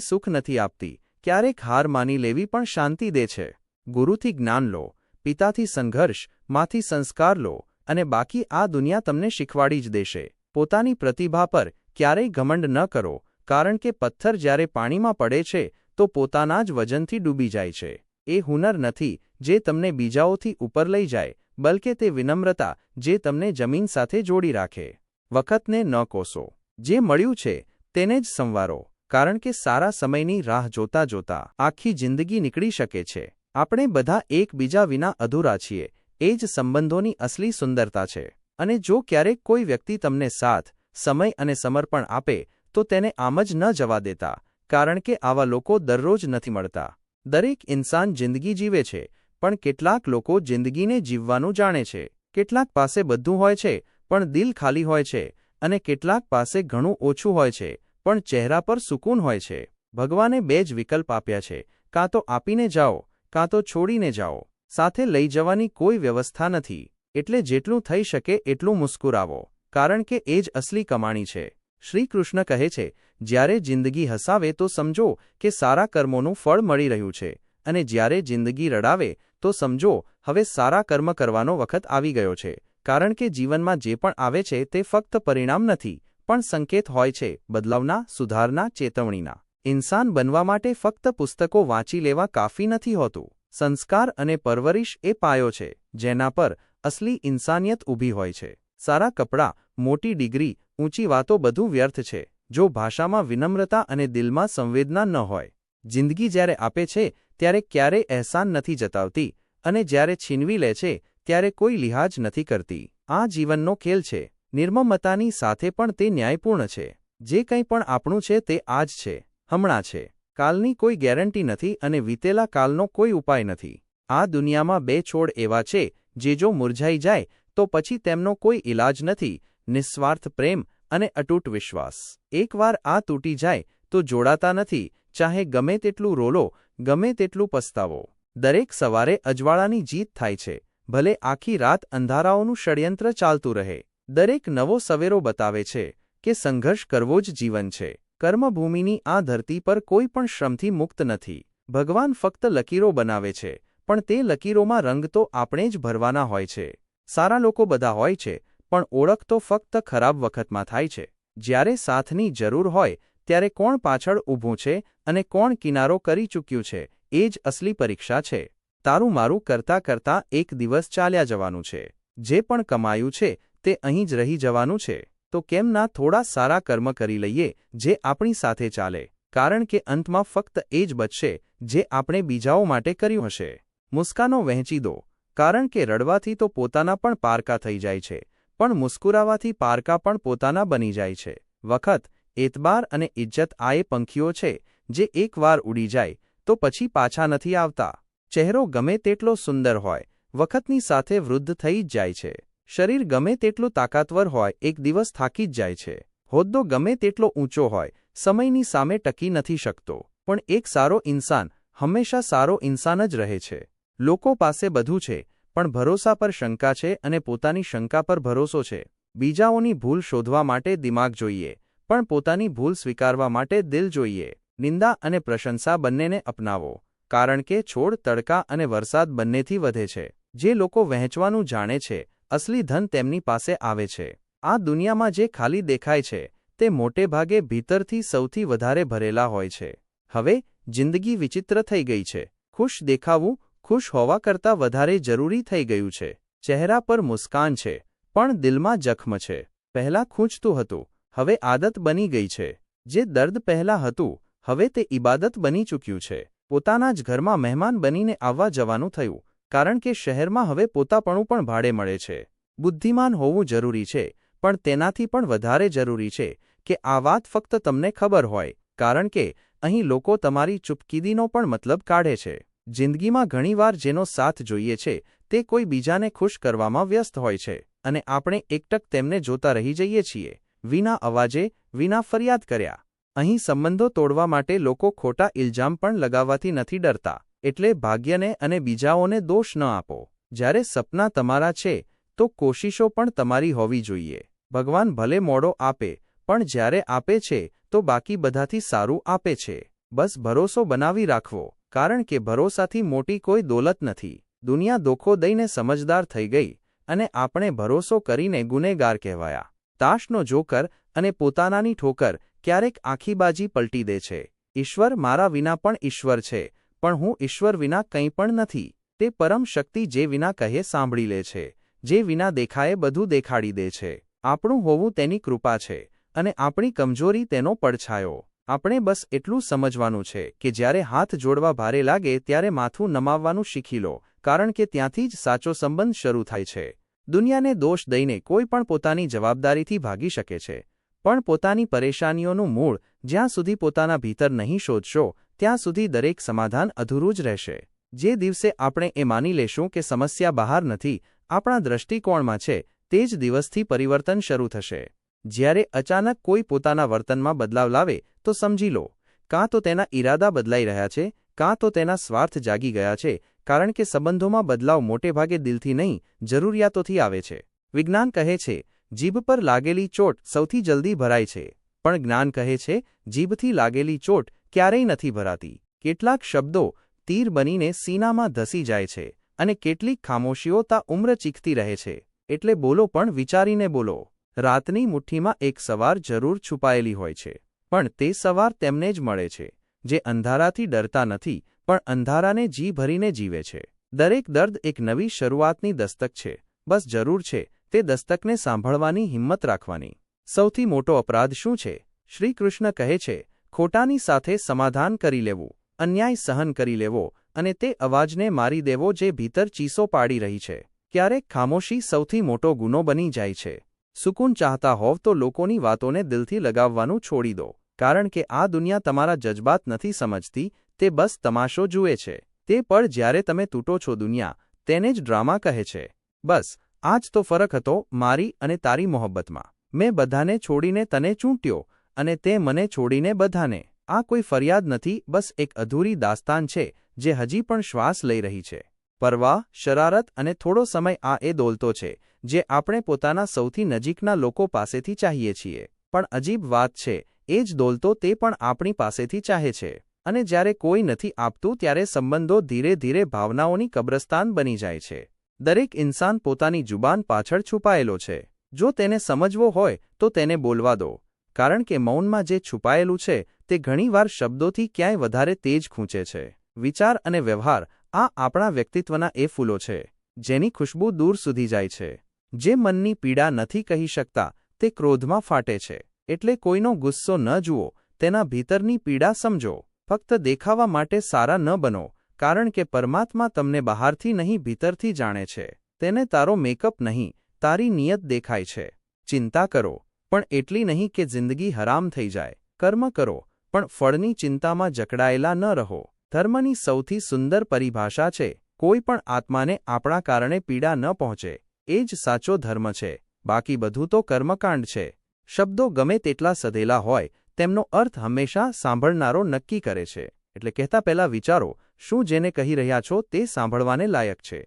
સુખ નથી આપતી, ક્યારેક હાર માની લેવી પણ શાંતિ દે છે. ગુરુથી જ્ઞાન લો, પિતાથી સંઘર્ષ, માથી સંસ્કાર લો, અને બાકી આ દુનિયા તમને શીખવાડી જ દેશે. પોતાની પ્રતિભા પર ક્યારેય ઘમંડ ન કરો, કારણ કે પથ્થર જ્યારે પાણીમાં પડે છે તો પોતાના જ વજનથી ડૂબી જાય છે. એ હુનર નથી જે તમને બીજાઓથી ઉપર લઈ જાય, બલકે તે વિનમ્રતા જે તમને જમીન સાથે જોડી રાખે. વખતને ન કોસો, જે મળ્યું છે તેને જ સંવારો, કારણ કે સારા સમયની રાહ જોતા જોતા આખી જિંદગી નીકળી શકે છે. આપણે બધા એકબીજા વિના અધૂરા છીએ, એ જ સંબંધોની અસલી સુંદરતા છે. અને જો ક્યારેક કોઈ વ્યક્તિ તમને સાથ, સમય અને સમર્પણ આપે તો તેને આમ જ ન જવા દેતા, કારણ કે આવા લોકો દરરોજ નથી મળતા. દરેક ઇન્સાન જિંદગી જીવે છે, પણ કેટલાક લોકો જિંદગીને જીવવાનું જાણે છે. કેટલાક પાસે બધું હોય છે પણ દિલ ખાલી હોય છે, અને કેટલાક પાસે ઘણું ઓછું હોય છે પણ ચહેરા પર સુકૂન હોય છે. ભગવાને બે જ વિકલ્પ આપ્યા છે, કાં તો આપીને જાઓ, કાં તો છોડીને જાઓ. સાથે લઈ જવાની કોઈ વ્યવસ્થા નથી. એટલે જેટલું થઈ શકે એટલું મુસ્કુરાવો, કારણ કે એ જ અસલી કમાણી છે. શ્રી કૃષ્ણ કહે છે, જ્યારે જિંદગી હસાવે તો સમજો કે સારા કર્મોનું ફળ મળી રહ્યું છે, અને જ્યારે જિંદગી રડાવે તો સમજો હવે સારા કર્મ કરવાનો વખત આવી ગયો છે. કારણ કે જીવનમાં જે પણ આવે છે તે ફક્ત પરિણામ નથી, પણ સંકેત હોય છે, બદલાવના, સુધારના, ચેતવણીના. ઇન્સાન બનવા માટે ફક્ત પુસ્તકો વાંચી લેવા કાફી નથી હોતું. સંસ્કાર અને પરવરિશ એ પાયો છે, જેના પર અસલી ઇન્સાનિયત ઊભી હોય છે. સારા કપડાં, મોટી ડિગ્રી, ઊંચી વાતો બધું વ્યર્થ છે, જો ભાષામાં વિનમ્રતા અને દિલમાં સંવેદના ન હોય. જિંદગી જ્યારે આપે છે ત્યારે ક્યારેય અહેસાન નથી જતાવતી, અને જ્યારે છીનવી લે છે ત્યારે કોઈ લિહાજ નથી કરતી. આ જીવનનો ખેલ છે. નિર્મમતાની સાથે પણ તે ન્યાયપૂર્ણ છે. જે કંઈ પણ આપણું છે તે આજ છે, હમણાં છે. કાલની કોઈ ગેરંટી નથી અને વીતેલા કાલનો કોઈ ઉપાય નથી. આ દુનિયામાં બે છોડ એવા છે જે જો મુરઝાઈ જાય તો પછી તેમનો કોઈ ઇલાજ નથી: નિસ્વાર્થ પ્રેમ અને અતૂટ વિશ્વાસ. એકવાર આ તૂટી જાય તો જોડાતા નથી, ચાહે ગમે તેટલું રોલો, ગમે તેટલું પસ્તાવો. દરેક સવારે અજવાળાની જીત થાય છે, ભલે આખી રાત અંધારાઓનું ષડયંત્ર ચાલતું રહે. દરેક નવો સવેરો બતાવે છે કે સંઘર્ષ કરવો જ જીવન છે. કર્મભૂમિની આ ધરતી પર કોઈ પણ શ્રમથી મુક્ત નથી. ભગવાન ફક્ત લકીરો બનાવે છે, પણ તે લકીરોમાં રંગ તો આપણે જ ભરવાના હોય છે. સારા લોકો બધા હોય છે, પણ ઓળખ તો ફક્ત ખરાબ વખતમાં થાય છે. જ્યારે સાથની જરૂર હોય ત્યારે કોણ પાછળ ઊભું છે અને કોણ કિનારો કરી ચૂક્યું છે, એ જ અસલી પરીક્ષા છે. તારું મારું કરતા કરતા એક દિવસ ચાલ્યા જવાનું છે. જે પણ કમાયું છે તે અહીં જ રહી જવાનું છે. તો કેમ ના થોડા સારા કર્મ કરી લઈએ જે આપણી સાથે ચાલે, કારણ કે અંતમાં ફક્ત એ જ બચશે જે આપણે બીજાઓ માટે કર્યું હશે. મુસ્કાનો વહેંચી દો, કારણ કે રડવાથી તો પોતાના પણ પારકા થઈ જાય છે, પણ મુસ્કુરાવાથી પારકા પણ પોતાના બની જાય છે. વખત, એતબાર અને ઇજ્જત આ એ પંખીઓ છે જે એકવાર ઉડી જાય તો પછી પાછા નથી આવતા. ચહેરો ગમે તેટલો સુંદર હોય, વખતની સાથે વૃદ્ધ થઈ જ જાય છે. શરીર ગમે તેટલું તાકાતવર હોય, એક દિવસ થાકી જ જાય છે. હોદ્દો ગમે તેટલો ઊંચો હોય, સમયની સામે ટકી નથી શકતો. પણ એક સારો ઇન્સાન હંમેશા સારો ઇન્સાન જ રહે છે. લોકો પાસે બધું છે, પણ ભરોસા પર શંકા છે અને પોતાની શંકા પર ભરોસો છે. બીજાઓની ભૂલ શોધવા માટે દિમાગ જોઈએ, પણ પોતાની ભૂલ સ્વીકારવા માટે દિલ જોઈએ. નિંદા અને પ્રશંસા બંનેને અપનાવો, કારણ કે છોડ તડકા અને વરસાદ બંનેથી વધે છે. જે લોકો વહેંચવાનું જાણે છે, અસલી ધન તેમની પાસે આવે છે. આ દુનિયામાં જે ખાલી દેખાય છે તે મોટે ભાગે ભીતરથી સૌથી વધારે ભરેલા હોય છે. હવે જિંદગી વિચિત્ર થઈ ગઈ છે. ખુશ દેખાવું ખુશ હોવા કરતાં વધારે જરૂરી થઈ ગયું છે. ચહેરા પર મુસ્કાન છે, પણ દિલમાં જખ્મ છે. પહેલાં ખૂંચતું હતું, હવે આદત બની ગઈ છે. જે દર્દ પહેલાં હતું, હવે તે ઇબાદત બની ચૂક્યું છે. પોતાના જ ઘરમાં મહેમાન બનીને આવવા જવાનું થયું, કારણ કે શહેરમાં હવે પોતાપણું પણ ભાડે મળે છે. બુદ્ધિમાન હોવું જરૂરી છે, પણ તેનાથી પણ વધારે જરૂરી છે કે આ વાત ફક્ત તમને ખબર હોય, કારણ કે અહીં લોકો તમારી ચૂપકીદીનો પણ મતલબ કાઢે છે. જિંદગીમાં ઘણીવાર જેનો સાથ જોઈએ છે તે કોઈ બીજાને ખુશ કરવામાં વ્યસ્ત હોય છે અને આપણે એકટક તેમને જોતા રહી જઈએ છીએ, વિના અવાજે, વિના ફરિયાદ કર્યા. અહીં સંબંધો તોડવા માટે લોકો ખોટા ઇલ્ઝામ પણ લગાવવાથી નથી ડરતા, એટલે ભાગ્યને અને બીજાઓને દોષ ન આપો. જ્યારે સપના તમારા છે તો કોશિશો પણ તમારી હોવી જોઈએ. ભગવાન ભલે મોડો આપે, પણ જ્યારે આપે છે તો બાકી બધાથી સારું આપે છે. બસ ભરોસો બનાવી રાખવો, કારણ કે ભરોસાથી મોટી કોઈ દોલત નથી. દુનિયા ધોખો દઈને સમજદાર થઈ ગઈ અને આપણે ભરોસો કરીને ગુનેગાર કહેવાયા. તાશનો જોકર અને પોતાનાની ઠોકર ક્યારેક આખી બાજી પલટી દે છે. ઈશ્વર મારા વિના પણ ઈશ્વર છે, પણ હું ઈશ્વર વિના કંઈ પણ નથી. તે પરમ શક્તિ જે વિના કહે સાંભળી લે છે, જે વિના દેખાયે બધું દેખાડી દે છે. આપણું હોવું તેની કૃપા છે અને આપણી કમજોરી તેનો પડછાયો. આપણે બસ એટલું સમજવાનું છે કે જ્યારે હાથ જોડવા ભારે લાગે ત્યારે માથું નમાવવાનું શીખી લો, કારણ કે ત્યાંથી જ સાચો સંબંધ શરૂ થાય છે. દુનિયાને દોષ દઈને કોઈ પણ પોતાની જવાબદારીથી ભાગી શકે છે, પણ પોતાની પરેશાનીઓનું મૂળ જ્યાં સુધી પોતાના ભીતર નહીં શોધશો ત્યાં સુધી દરેક સમાધાન અધૂરું જ રહેશે. જે દિવસે આપણે એ માની લેશું કે સમસ્યા બહાર નથી, આપણા દૃષ્ટિકોણમાં છે, તે જ દિવસથી પરિવર્તન શરૂ થશે. જ્યારે અચાનક કોઈ પોતાના વર્તનમાં બદલાવ લાવે તો સમજી લો, કાં તો તેના ઈરાદા બદલાઈ રહ્યા છે, કાં તો તેના સ્વાર્થ જાગી ગયા છે, કારણ કે સંબંધોમાં બદલાવ મોટેભાગે દિલથી નહીં, જરૂરિયાતોથી આવે છે. વિજ્ઞાન કહે છે, જીભ પર લાગેલી ચોટ સૌથી જલ્દી ભરાય છે, પણ જ્ઞાન કહે છે, જીભથી લાગેલી ચોટ ક્યારેય નથી ભરાતી. કેટલાક શબ્દો તીર બનીને સીનામાં ધસી જાય છે અને કેટલીક ખામોશીઓ તા ઉમ્ર ચીખતી રહે છે. એટલે બોલો, પણ વિચારીને બોલો. રાતની મુઠ્ઠીમાં એક સવાર જરૂર છુપાયેલી હોય છે, પણ તે સવાર તેમને જ મળે છે જે અંધારાથી ડરતા નથી, પણ અંધારાને જી ભરીને જીવે છે. દરેક દર્દ એક નવી શરૂઆતની દસ્તક છે. બસ જરૂર છે તે દસ્તકને સાંભળવાની હિંમત રાખવાની. સૌથી મોટો અપરાધ શું છે? શ્રી કૃષ્ણ કહે છે, ખોટાની સાથે સમાધાન કરી લેવું, અન્યાય સહન કરી લેવો અને તે અવાજને મારી દેવો જે ભીતર ચીસો પાડી રહી છે. ક્યારેક ખામોશી સૌથી મોટો ગુનો બની જાય છે. સુકૂન ચાહતા હોવ તો લોકોની વાતોને દિલથી લગાવવાનું છોડી દો, કારણ કે આ દુનિયા તમારા જજબાત નથી સમજતી, તે બસ તમાશો જુએ છે. તે પળ જ્યારે તમે તૂટો છો, દુનિયા તેને જ ડ્રામા કહે છે. બસ આ જ તો ફરક હતો મારી અને તારી મોહબ્બતમાં. મેં બધાને છોડીને તને ચૂંટ્યો અને તે મને છોડીને બધાને. આ કોઈ ફરિયાદ નથી, બસ એક અધૂરી દાસ્તાન છે જે હજી પણ શ્વાસ લઈ રહી છે. પરવાહ, શરારત અને થોડો સમય, આ એ દોલતો છે જે આપણે પોતાના સૌથી નજીકના લોકો પાસેથી ચાહીએ છીએ. પણ અજીબ વાત છે, એ જ દોલતો તે પણ આપણી પાસેથી ચાહે છે. અને જ્યારે કોઈ નથી આપતું ત્યારે સંબંધો ધીરે ધીરે ભાવનાઓની કબ્રસ્તાન બની જાય છે. દરેક ઇન્સાન પોતાની જુબાન પાછળ છુપાયેલો છે. જો તેને સમજવો હોય તો તેને બોલવા દો, કારણ કે મૌનમાં જે છુપાયેલું છે તે ઘણીવાર શબ્દોથી ક્યાંય વધારે તેજ ખૂંચે છે. વિચાર અને વ્યવહાર, આ આપણા વ્યક્તિત્વના એ ફૂલો છે જેની ખુશ્બુ દૂર સુધી જાય છે. જે મનની પીડા નથી કહી શકતા તે ક્રોધમાં ફાટે છે. એટલે કોઈનો ગુસ્સો ન જુઓ, તેના ભીતરની પીડા સમજો. ફક્ત દેખાવા માટે સારા ન બનો, કારણ કે પરમાત્મા તમને બહારથી નહીં ભીતરથી જાણે છે. તેને તારો મેકઅપ નહીં, તારી નિયત દેખાય છે. ચિંતા કરો, પણ એટલી નહીં કે જિંદગી હરામ થઈ જાય. કર્મ કરો, પણ ફળની ચિંતામાં જકડાયેલા ન રહો. ધર્મની સૌથી સુંદર પરિભાષા છે, કોઈ પણ આત્માને આપણા કારણે પીડા ન પહોંચે, એ જ સાચો ધર્મ છે. બાકી બધું તો કર્મકાંડ છે. શબ્દો ગમે તેટલા સધેલા હોય, તેમનો અર્થ હંમેશા સાંભળનારો નક્કી કરે છે. એટલે કહેતા પહેલા વિચારો, શું જેને કહી રહ્યા છો તે સાંભળવાને લાયક છે?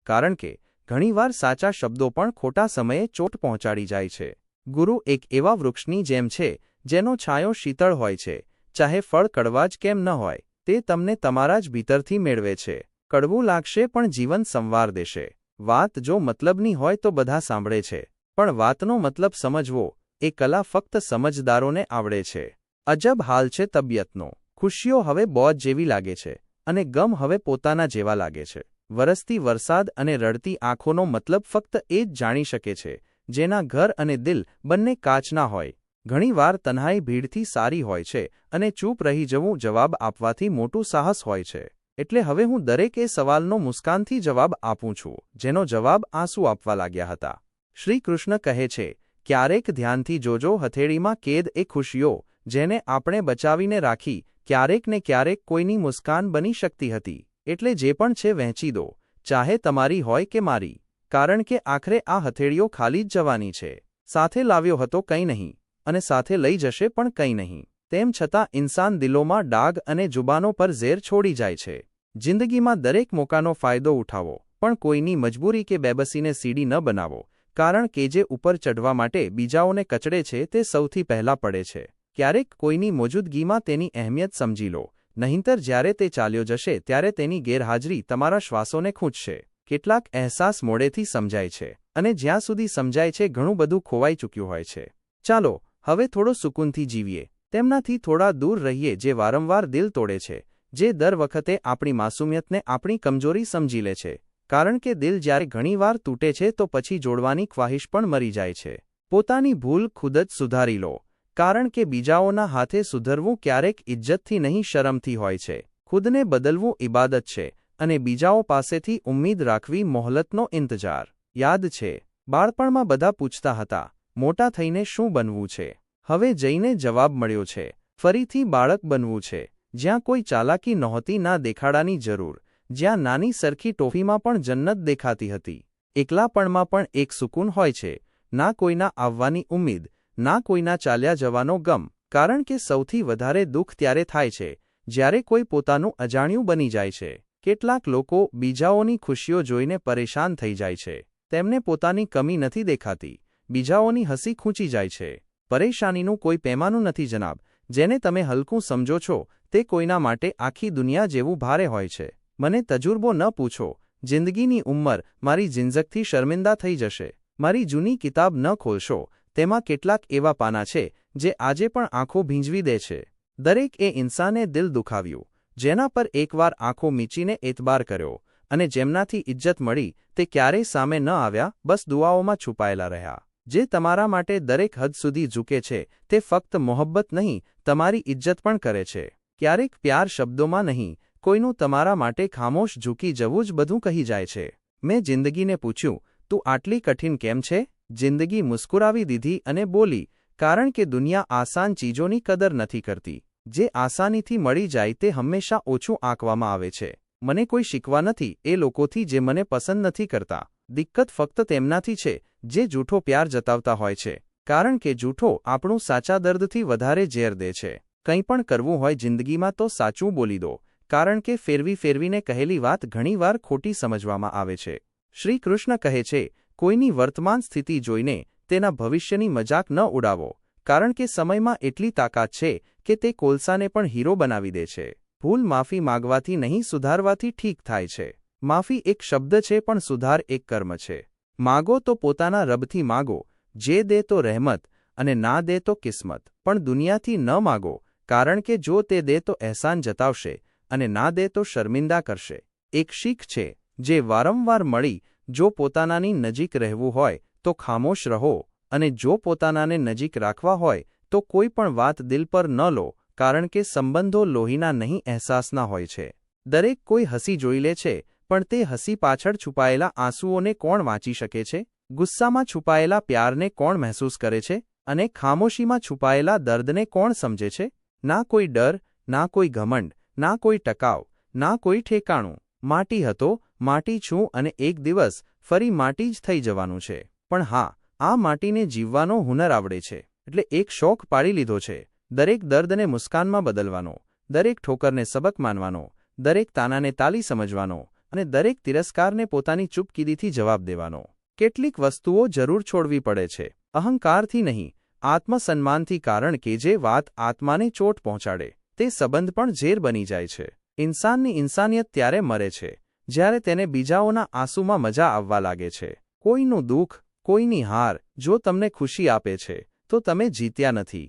કારણ કે ઘણીવાર સાચા શબ્દો પણ ખોટા સમયે ચોટ પહોંચાડી જાય છે. ગુરુ એક એવા વૃક્ષની જેમ છે જેનો છાંયો શીતળ હોય છે, ચાહે ફળ કડવા જ કેમ ન હોય. તે તમને તમારા જ ભીતરથી મેળવે છે. કડવું લાગશે પણ જીવન સંવાર દેશે. વાત જો મતલબની હોય તો બધા સાંભળે છે, પણ વાતનો મતલબ સમજવો એ કલા ફક્ત સમજદારોને આવડે છે. અજબ હાલ છે તબિયતનો. ખુશીઓ હવે બોજ જેવી લાગે છે અને ગમ હવે પોતાના જેવા લાગે છે. વરસતી વરસાદ અને રડતી આંખોનો મતલબ ફક્ત એ જ જાણી શકે છે જેના ઘર અને દિલ બંને કાચના હોય. ઘણીવાર તન્હાઈ ભીડથી સારી હોય છે અને ચૂપ રહી જવું જવાબ આપવાથી મોટું સાહસ હોય છે. એટલે હવે હું દરેક એ સવાલનો મુસ્કાનથી જવાબ આપું છું જેનો જવાબ આંસુ આપવા લાગ્યા હતા. શ્રી કૃષ્ણ કહે છે, ક્યારેક ધ્યાનથી જોજો, હથેળીમાં કેદ એ ખુશીઓ જેને આપણે બચાવીને રાખી ક્યારેક ને ક્યારેક કોઈની મુસ્કાન બની શકતી હતી. એટલે જે પણ છે વહેંચી દો, ચાહે તમારી હોય કે મારી, કારણ કે આખરે આ હથેળીઓ ખાલી જ જવાની છે. સાથે લાવ્યો હતો કંઈ નહીં, અને સાથે લઈ જશે પણ કંઈ નહીં. તેમ છતાં ઇન્સાન દિલોમાં ડાઘ અને જુબાનો પર ઝેર છોડી જાય છે. જિંદગીમાં દરેક મોકાનો ફાયદો ઉઠાવો, પણ કોઈની મજબૂરી કે બેબસીને સીડી ન બનાવો, કારણ કે જે ઉપર ચઢવા માટે બીજાઓને કચડે છે તે સૌથી પહેલા પડે છે. ક્યારેક કોઈની મોજૂદગીમાં તેની અહેમિયત સમજી લો, નહીંતર જ્યારે તે ચાલ્યો જશે ત્યારે તેની ગેરહાજરી તમારા શ્વાસોને ખૂંચશે. કેટલાક અહેસાસ મોડેથી સમજાય છે, અને જ્યાં સુધી સમજાય છે ઘણું બધું ખોવાઈ ચૂક્યું હોય છે. ચાલો હવે થોડો સુકૂનથી જીવીએ, તેમનાથી થોડા દૂર રહીએ જે વારંવાર દિલ તોડે છે, જે દર વખતે આપણી માસૂમિયતને આપણી કમજોરી સમજી લે છે. કારણ કે દિલ જ્યારે ઘણીવાર તૂટે છે તો પછી જોડવાની ખ્વાહિશ પણ મરી જાય છે. પોતાની ભૂલ ખુદ જ સુધારી લો, કારણ કે બીજાઓના હાથે સુધરવું ક્યારેક ઇજ્જતથી નહીં શરમથી હોય છે. ખુદને બદલવું ઇબાદત છે, અને બીજાઓ પાસેથી ઉમ્મીદ રાખવી મોહલતનો ઇંતજાર. યાદ છે, બાળપણમાં બધા પૂછતા હતા, મોટા થઈને શું બનવું છે? હવે જઈને જવાબ મળ્યો છે, ફરીથી બાળક બનવું છે, જ્યાં કોઈ ચાલાકી નહોતી, ના દેખાડાની જરૂર, જ્યાં નાની સરખી ટોફીમાં પણ જન્નત દેખાતી હતી. એકલાપણમાં પણ એક સુકૂન હોય છે, ના કોઈના આવવાની ઉમ્મીદ, ના કોઈના ચાલ્યા જવાનો ગમ, કારણ કે સૌથી વધારે દુઃખ ત્યારે થાય છે જ્યારે કોઈ પોતાનું અજાણ્યું બની જાય છે. કેટલાક લોકો બીજાઓની ખુશીઓ જોઈને પરેશાન થઈ જાય છે. તેમને પોતાની કમી નથી દેખાતી, બીજાઓની હસી ખૂંચી જાય છે. પરેશાનીનું કોઈ પેમાનું નથી જનાબ, જેને તમે હલકું સમજો છો તે કોઈના માટે આખી દુનિયા જેવું ભારે હોય છે. મને તજુર્બો ન પૂછો, જિંદગીની ઉંમર મારી જિંદગીથી શર્મિંદા થઈ જશે. મારી જૂની કિતાબ ન ખોલશો, તેમાં કેટલાક એવા પાના છે જે આજે પણ આંખો ભીંજવી દે છે. દરેક એ ઇન્સાને દિલ દુખાવ્યું, જેના પર એકવાર આંખો મીચીને એતબાર કર્યો, અને જેમનાથી ઇજ્જત મળી તે ક્યારેય સામે ન આવ્યા, બસ દુઆઓમાં છુપાયેલા રહ્યા. જે તમારા માટે દરેક હદ સુધી ઝૂકે છે તે ફક્ત મોહબ્બત નહીં, તમારી ઇજ્જત પણ કરે છે. ક્યારેક પ્યાર શબ્દોમાં નહીં, કોઈનું તમારા માટે ખામોશ ઝૂકી જવું જ બધું કહી જાય છે. મેં જિંદગીને પૂછ્યું, તું આટલી કઠિન કેમ છે? જિંદગી મુસ્કુરાવી દીધી અને બોલી, કારણ કે દુનિયા આસાન ચીજોની કદર નથી કરતી. જે આસાનીથી મળી જાય તે હંમેશા ઓછું આંકવામાં આવે છે. મને કોઈ શીખવા નથી એ લોકોથી જે મને પસંદ નથી કરતા. દિક્કત ફક્ત તેમનાથી છે જે જૂઠો પ્યાર જતાવતા હોય છે, કારણ કે જૂઠો આપણું સાચા દર્દથી વધારે ઝેર દે છે. કંઈ પણ કરવું હોય જિંદગીમાં તો સાચું બોલી દો, કારણ કે ફેરવી ફેરવીને કહેલી વાત ઘણીવાર ખોટી સમજવામાં આવે છે. શ્રી કૃષ્ણ કહે છે, કોઈની વર્તમાન સ્થિતિ જોઈને તેના ભવિષ્યની મજાક ન ઉડાવો, કારણ કે સમયમાં એટલી તાકાત છે કે તે કોલસાને પણ હીરો બનાવી દે છે. ભૂલ માફી માગવાથી નહીં, સુધારવાથી ઠીક થાય છે. માફી એક શબ્દ છે પણ સુધાર એક કર્મ છે. માગો તો પોતાના રબથી માગો, જે દે તો રહેમત, અને ના દે તો કિસ્મત. પણ દુનિયાથી ન માગો, કારણ કે જો તે દે તો અહેસાન જતાવશે, અને ના દે તો શર્મિંદા કરશે. એક શીખ છે જે વારંવાર મળી, જો પોતાનાની નજીક રહેવું હોય તો ખામોશ રહો, અને જો પોતાનાને નજીક રાખવા હોય તો કોઈ પણ વાત દિલ પર ન લો, કારણ કે સંબંધો લોહીના નહીં અહેસાસના હોય છે. દરેક કોઈ હસી જોઈ લે છે, પણ તે હસી પાછળ છુપાયેલા આંસુઓને કોણ વાંચી શકે છે? ગુસ્સામાં છુપાયેલા પ્યારને કોણ મહેસૂસ કરે છે? અને ખામોશીમાં છુપાયેલા દર્દને કોણ સમજે છે? ના કોઈ ડર, ના કોઈ ઘમંડ, ના કોઈ ટકાવ, ના કોઈ ઠેકાણું. માટી હતો, માટી છું, અને એક દિવસ ફરી માટી જ થઈ જવાનું છે. પણ હા, આ માટીને જીવવાનો હુનર આવડે છે. એટલે એક શોખ પાડી લીધો છે, દરેક દર્દને મુસ્કાનમાં બદલવાનો, દરેક ઠોકરને સબક માનવાનો, દરેક તાનાને તાલી સમજવાનો, અને દરેક તિરસ્કારને પોતાની ચૂપકીદીથી જવાબ દેવાનો. કેટલીક વસ્તુઓ જરૂર છોડવી પડે છે, અહંકારથી નહીં, આત્મસન્માનથી, કારણ કે જે વાત આત્માને ચોટ પહોંચાડે તે સંબંધ પણ ઝેર બની જાય છે. ઇન્સાનની ઇન્સાનિયત ત્યારે મરે છે જ્યારે તેને બીજાઓના આંસુમાં મજા આવવા લાગે છે. કોઈનું દુઃખ, કોઈની હાર જો તમને ખુશી આપે છે તો તમે જીત્યા નથી.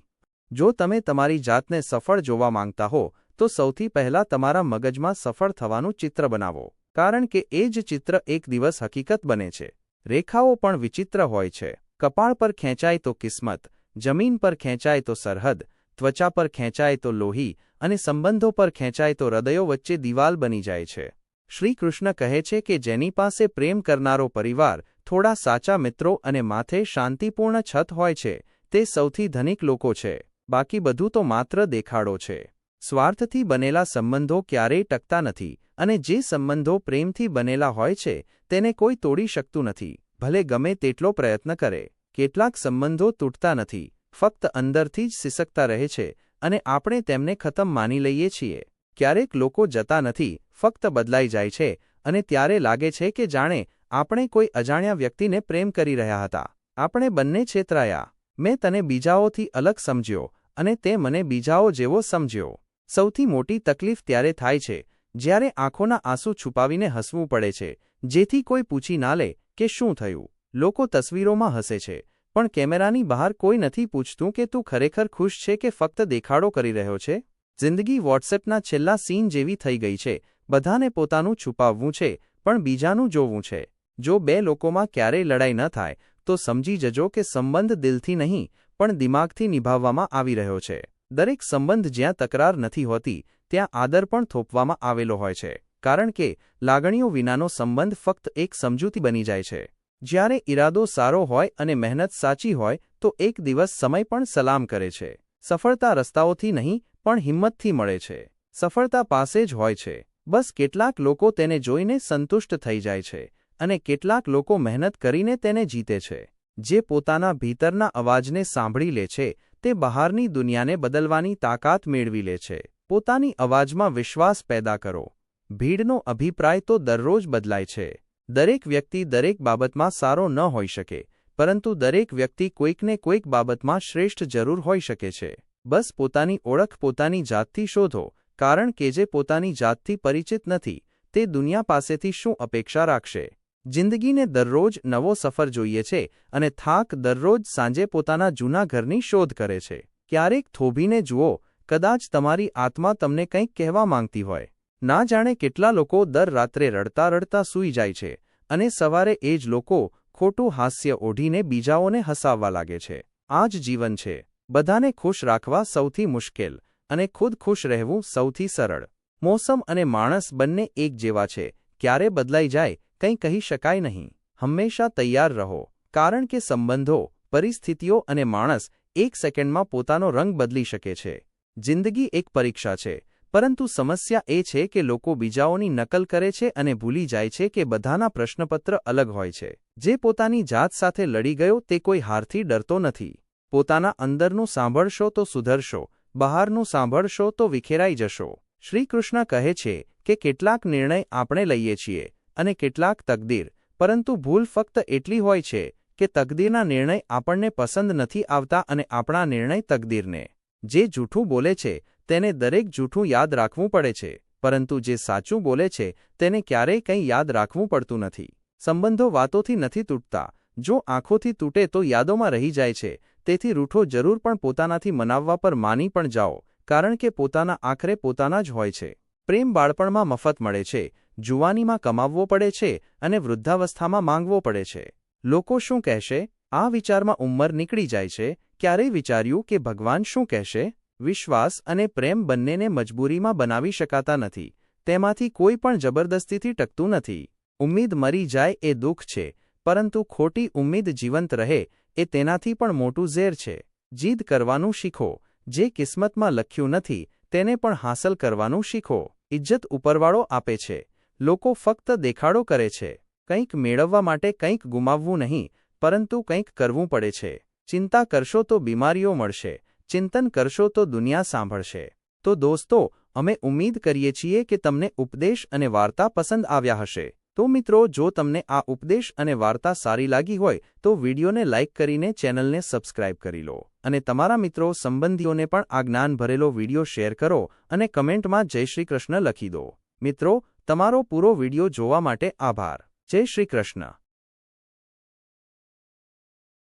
જો તમે તમારી જાતને સફળ જોવા માંગતા હો તો સૌથી પહેલા તમારા મગજમાં સફળ થવાનું ચિત્ર બનાવો, કારણ કે એ જ ચિત્ર એક દિવસ હકીકત બને છે. રેખાઓ પણ વિચિત્ર હોય છે. કપાળ પર ખેંચાય તો કિસ્મત, જમીન પર ખેંચાય તો સરહદ, ત્વચા પર ખેંચાય તો લોહી, અને સંબંધો પર ખેંચાય તો હૃદયો વચ્ચે દિવાલ બની જાય છે. શ્રી કૃષ્ણ કહે છે કે જેની પાસે પ્રેમ કરનારો પરિવાર, થોડા સાચા મિત્રો અને માથે શાંતિપૂર્ણ છત હોય છે તે સૌથી ધનિક લોકો છે. બાકી બધું તો માત્ર દેખાડો છે. સ્વાર્થથી બનેલા સંબંધો ક્યારેય ટકતા નથી, અને જે સંબંધો પ્રેમથી બનેલા હોય છે તેને કોઈ તોડી શકતું નથી, ભલે ગમે તેટલો પ્રયત્ન કરે. કેટલાક સંબંધો તૂટતા નથી, ફક્ત અંદરથી જ સિસકતા રહે છે, અને આપણે તેમને ખતમ માની લઈએ છીએ. ક્યારેક લોકો જતા નથી, ફક્ત બદલાઈ જાય છે, અને ત્યારે લાગે છે કે જાણે આપણે કોઈ અજાણ્યા વ્યક્તિને પ્રેમ કરી રહ્યા હતા. આપણે બંને છેતરાયા. મેં તને બીજાઓથી અલગ સમજ્યો, અને તે મને બીજાઓ જેવો સમજ્યો. સૌથી મોટી તકલીફ ત્યારે થાય છે જ્યારે આંખોના આંસુ છુપાવીને હસવું પડે છે, જેથી કોઈ પૂછી ના લે કે શું થયું. લોકો તસવીરોમાં હસે છે, પણ કેમેરાની બહાર કોઈ નથી પૂછતું કે તું ખરેખર ખુશ છે કે ફક્ત દેખાડો કરી રહ્યો છે. જિંદગી વોટ્સએપના છેલ્લા સીન જેવી થઈ ગઈ છે. બધાને પોતાનું છુપાવવું છે, પણ બીજાનું જોવું છે. જો બે લોકોમાં ક્યારેય લડાઈ ન થાય તો સમજી જજો કે સંબંધ દિલથી નહીં, પણ દિમાગથી નિભાવવામાં આવી રહ્યો છે. દરેક સંબંધ જ્યાં તકરાર નથી હોતી ત્યાં આદર પણ થોપવામાં આવેલો હોય છે, કારણ કે લાગણીઓ વિનાનો સંબંધ ફક્ત એક સમજૂતી બની જાય છે. જ્યારે ઈરાદો સારો હોય અને મહેનત સાચી હોય તો એક દિવસ સમય પણ સલામ કરે છે. સફળતા રસ્તાઓથી નહીં પણ હિંમતથી મળે છે. સફળતા પાસે જ હોય છે, બસ કેટલાક લોકો તેને જોઈને સંતુષ્ટ થઈ જાય છે, અને કેટલાક લોકો મહેનત કરીને તેને જીતે છે. જે પોતાના ભીતરના અવાજને સાંભળી લે છે તે બહારની દુનિયાને બદલવાની તાકાત મેળવી લે છે. પોતાની અવાજમાં વિશ્વાસ પેદા કરો. ભીડનો અભિપ્રાય તો દરરોજ બદલાય છે. દરેક વ્યક્તિ દરેક બાબતમાં સારો ન હોઈ શકે, પરંતુ દરેક વ્યક્તિ કોઈકને કોઈક બાબતમાં શ્રેષ્ઠ જરૂર હોઈ શકે છે. બસ પોતાની ઓળખ પોતાની જાતથી શોધો, કારણ કે જે પોતાની જાતથી પરિચિત નથી તે દુનિયા પાસેથી શું અપેક્ષા રાખશે. જિંદગીને દરરોજ નવો સફર જોઈએ છે, અને થાક દરરોજ સાંજે પોતાના જૂના ઘરની શોધ કરે છે. ક્યારેક થોભીને જુઓ, કદાચ તમારી આત્મા તમને કંઈક કહેવા માંગતી હોય. ના જાણે કેટલા લોકો દર રાત્રે રડતા રડતા સૂઈ જાય છે, અને સવારે એ જ લોકો ખોટું હાસ્ય ઓઢીને બીજાઓને હસાવવા લાગે છે. આ જ જીવન છે. બધાને ખુશ રાખવા સૌથી મુશ્કેલ, અને ખુદ ખુશ રહેવું સૌથી સરળ. મોસમ અને માણસ બંને એક જેવા છે. ક્યારે બદલાઈ જાય કંઈ કહી શકાય નહીં. હંમેશા તૈયાર રહો, કારણ કે સંબંધો, પરિસ્થિતિઓ અને માણસ એક સેકન્ડમાં પોતાનો રંગ બદલી શકે છે. જિંદગી એક પરીક્ષા છે, પરંતુ સમસ્યા એ છે કે લોકો બીજાઓની નકલ કરે છે અને ભૂલી જાય છે કે બધાના પ્રશ્નપત્ર અલગ હોય છે. જે પોતાની જાત સાથે લડી ગયો તે કોઈ હારથી ડરતો નથી. પોતાના અંદરનું સાંભળશો તો સુધરશો, બહારનું સાંભળશો તો વિખેરાઈ જશો. શ્રી કૃષ્ણ કહે છે કે કેટલાક નિર્ણય આપણે લઈએ છીએ અને કેટલાક તકદીર, પરંતુ ભૂલ ફક્ત એટલી હોય છે કે તકદીરના નિર્ણય આપણને પસંદ નથી આવતા અને આપણા નિર્ણય તકદીરને. જે જૂઠું બોલે છે તેને દરેક જૂઠું યાદ રાખવું પડે છે, પરંતુ જે સાચું બોલે છે તેને ક્યારેય કંઈ યાદ રાખવું પડતું નથી. સંબંધો વાતોથી નથી તૂટતા. જો આંખોથી તૂટે તો યાદોમાં રહી જાય છે. તેથી રૂઠો જરૂર, પણ પોતાનાથી મનાવવા પર માની પણ જાઓ, કારણ કે પોતાના આખરે પોતાના જ હોય છે. પ્રેમ બાળપણમાં મફત મળે છે, જુવાનીમાં કમાવવો પડે છે, અને વૃદ્ધાવસ્થામાં માંગવો પડે છે. લોકો શું કહેશે? આ વિચારમાં ઉંમર નીકળી જાય છે. ક્યારેય વિચાર્યું કે ભગવાન શું કહેશે? વિશ્વાસ અને પ્રેમ બંનેને મજબૂરીમાં બનાવી શકાતા નથી. તેમાંથી કોઈ પણ જબરદસ્તીથી ટકતું નથી. ઉમ્મીદ મરી જાય એ દુઃખ છે, પરંતુ ખોટી ઉમ્મીદ જીવંત રહે એ તેનાથી પણ મોટું ઝેર છે. જીદ કરવાનું શીખો. જે કિસ્મતમાં લખ્યું નથી તેને પણ હાંસલ કરવાનું શીખો. ઇજ્જત ઉપરવાળો આપે છે. લોકો ફક્ત દેખાડો કરે છે. કંઈક મેળવવા માટે કંઈક ગુમાવવું નહીં, પરંતુ કંઈક કરવું પડે છે. ચિંતા કરશો તો બીમારીઓ મળશે. ચિંતન કરશો તો દુનિયા સાંભળશે. તો દોસ્તો, અમે ઉમ્મીદ કરીએ છીએ કે તમને ઉપદેશ અને વાર્તા પસંદ આવ્યા હશે. તો મિત્રો, જો તમને આ ઉપદેશ અને વાર્તા સારી લાગી હોય તો વિડીયોને લાઇક કરીને ચેનલને સબસ્ક્રાઇબ કરી લો, અને તમારા મિત્રો સંબંધીઓને પણ આ જ્ઞાન ભરેલો વિડીયો શેર કરો, અને કમેન્ટમાં જય શ્રી કૃષ્ણ લખી દો. મિત્રો, તમારો પૂરો વિડીયો જોવા માટે આભાર. જય શ્રી કૃષ્ણ.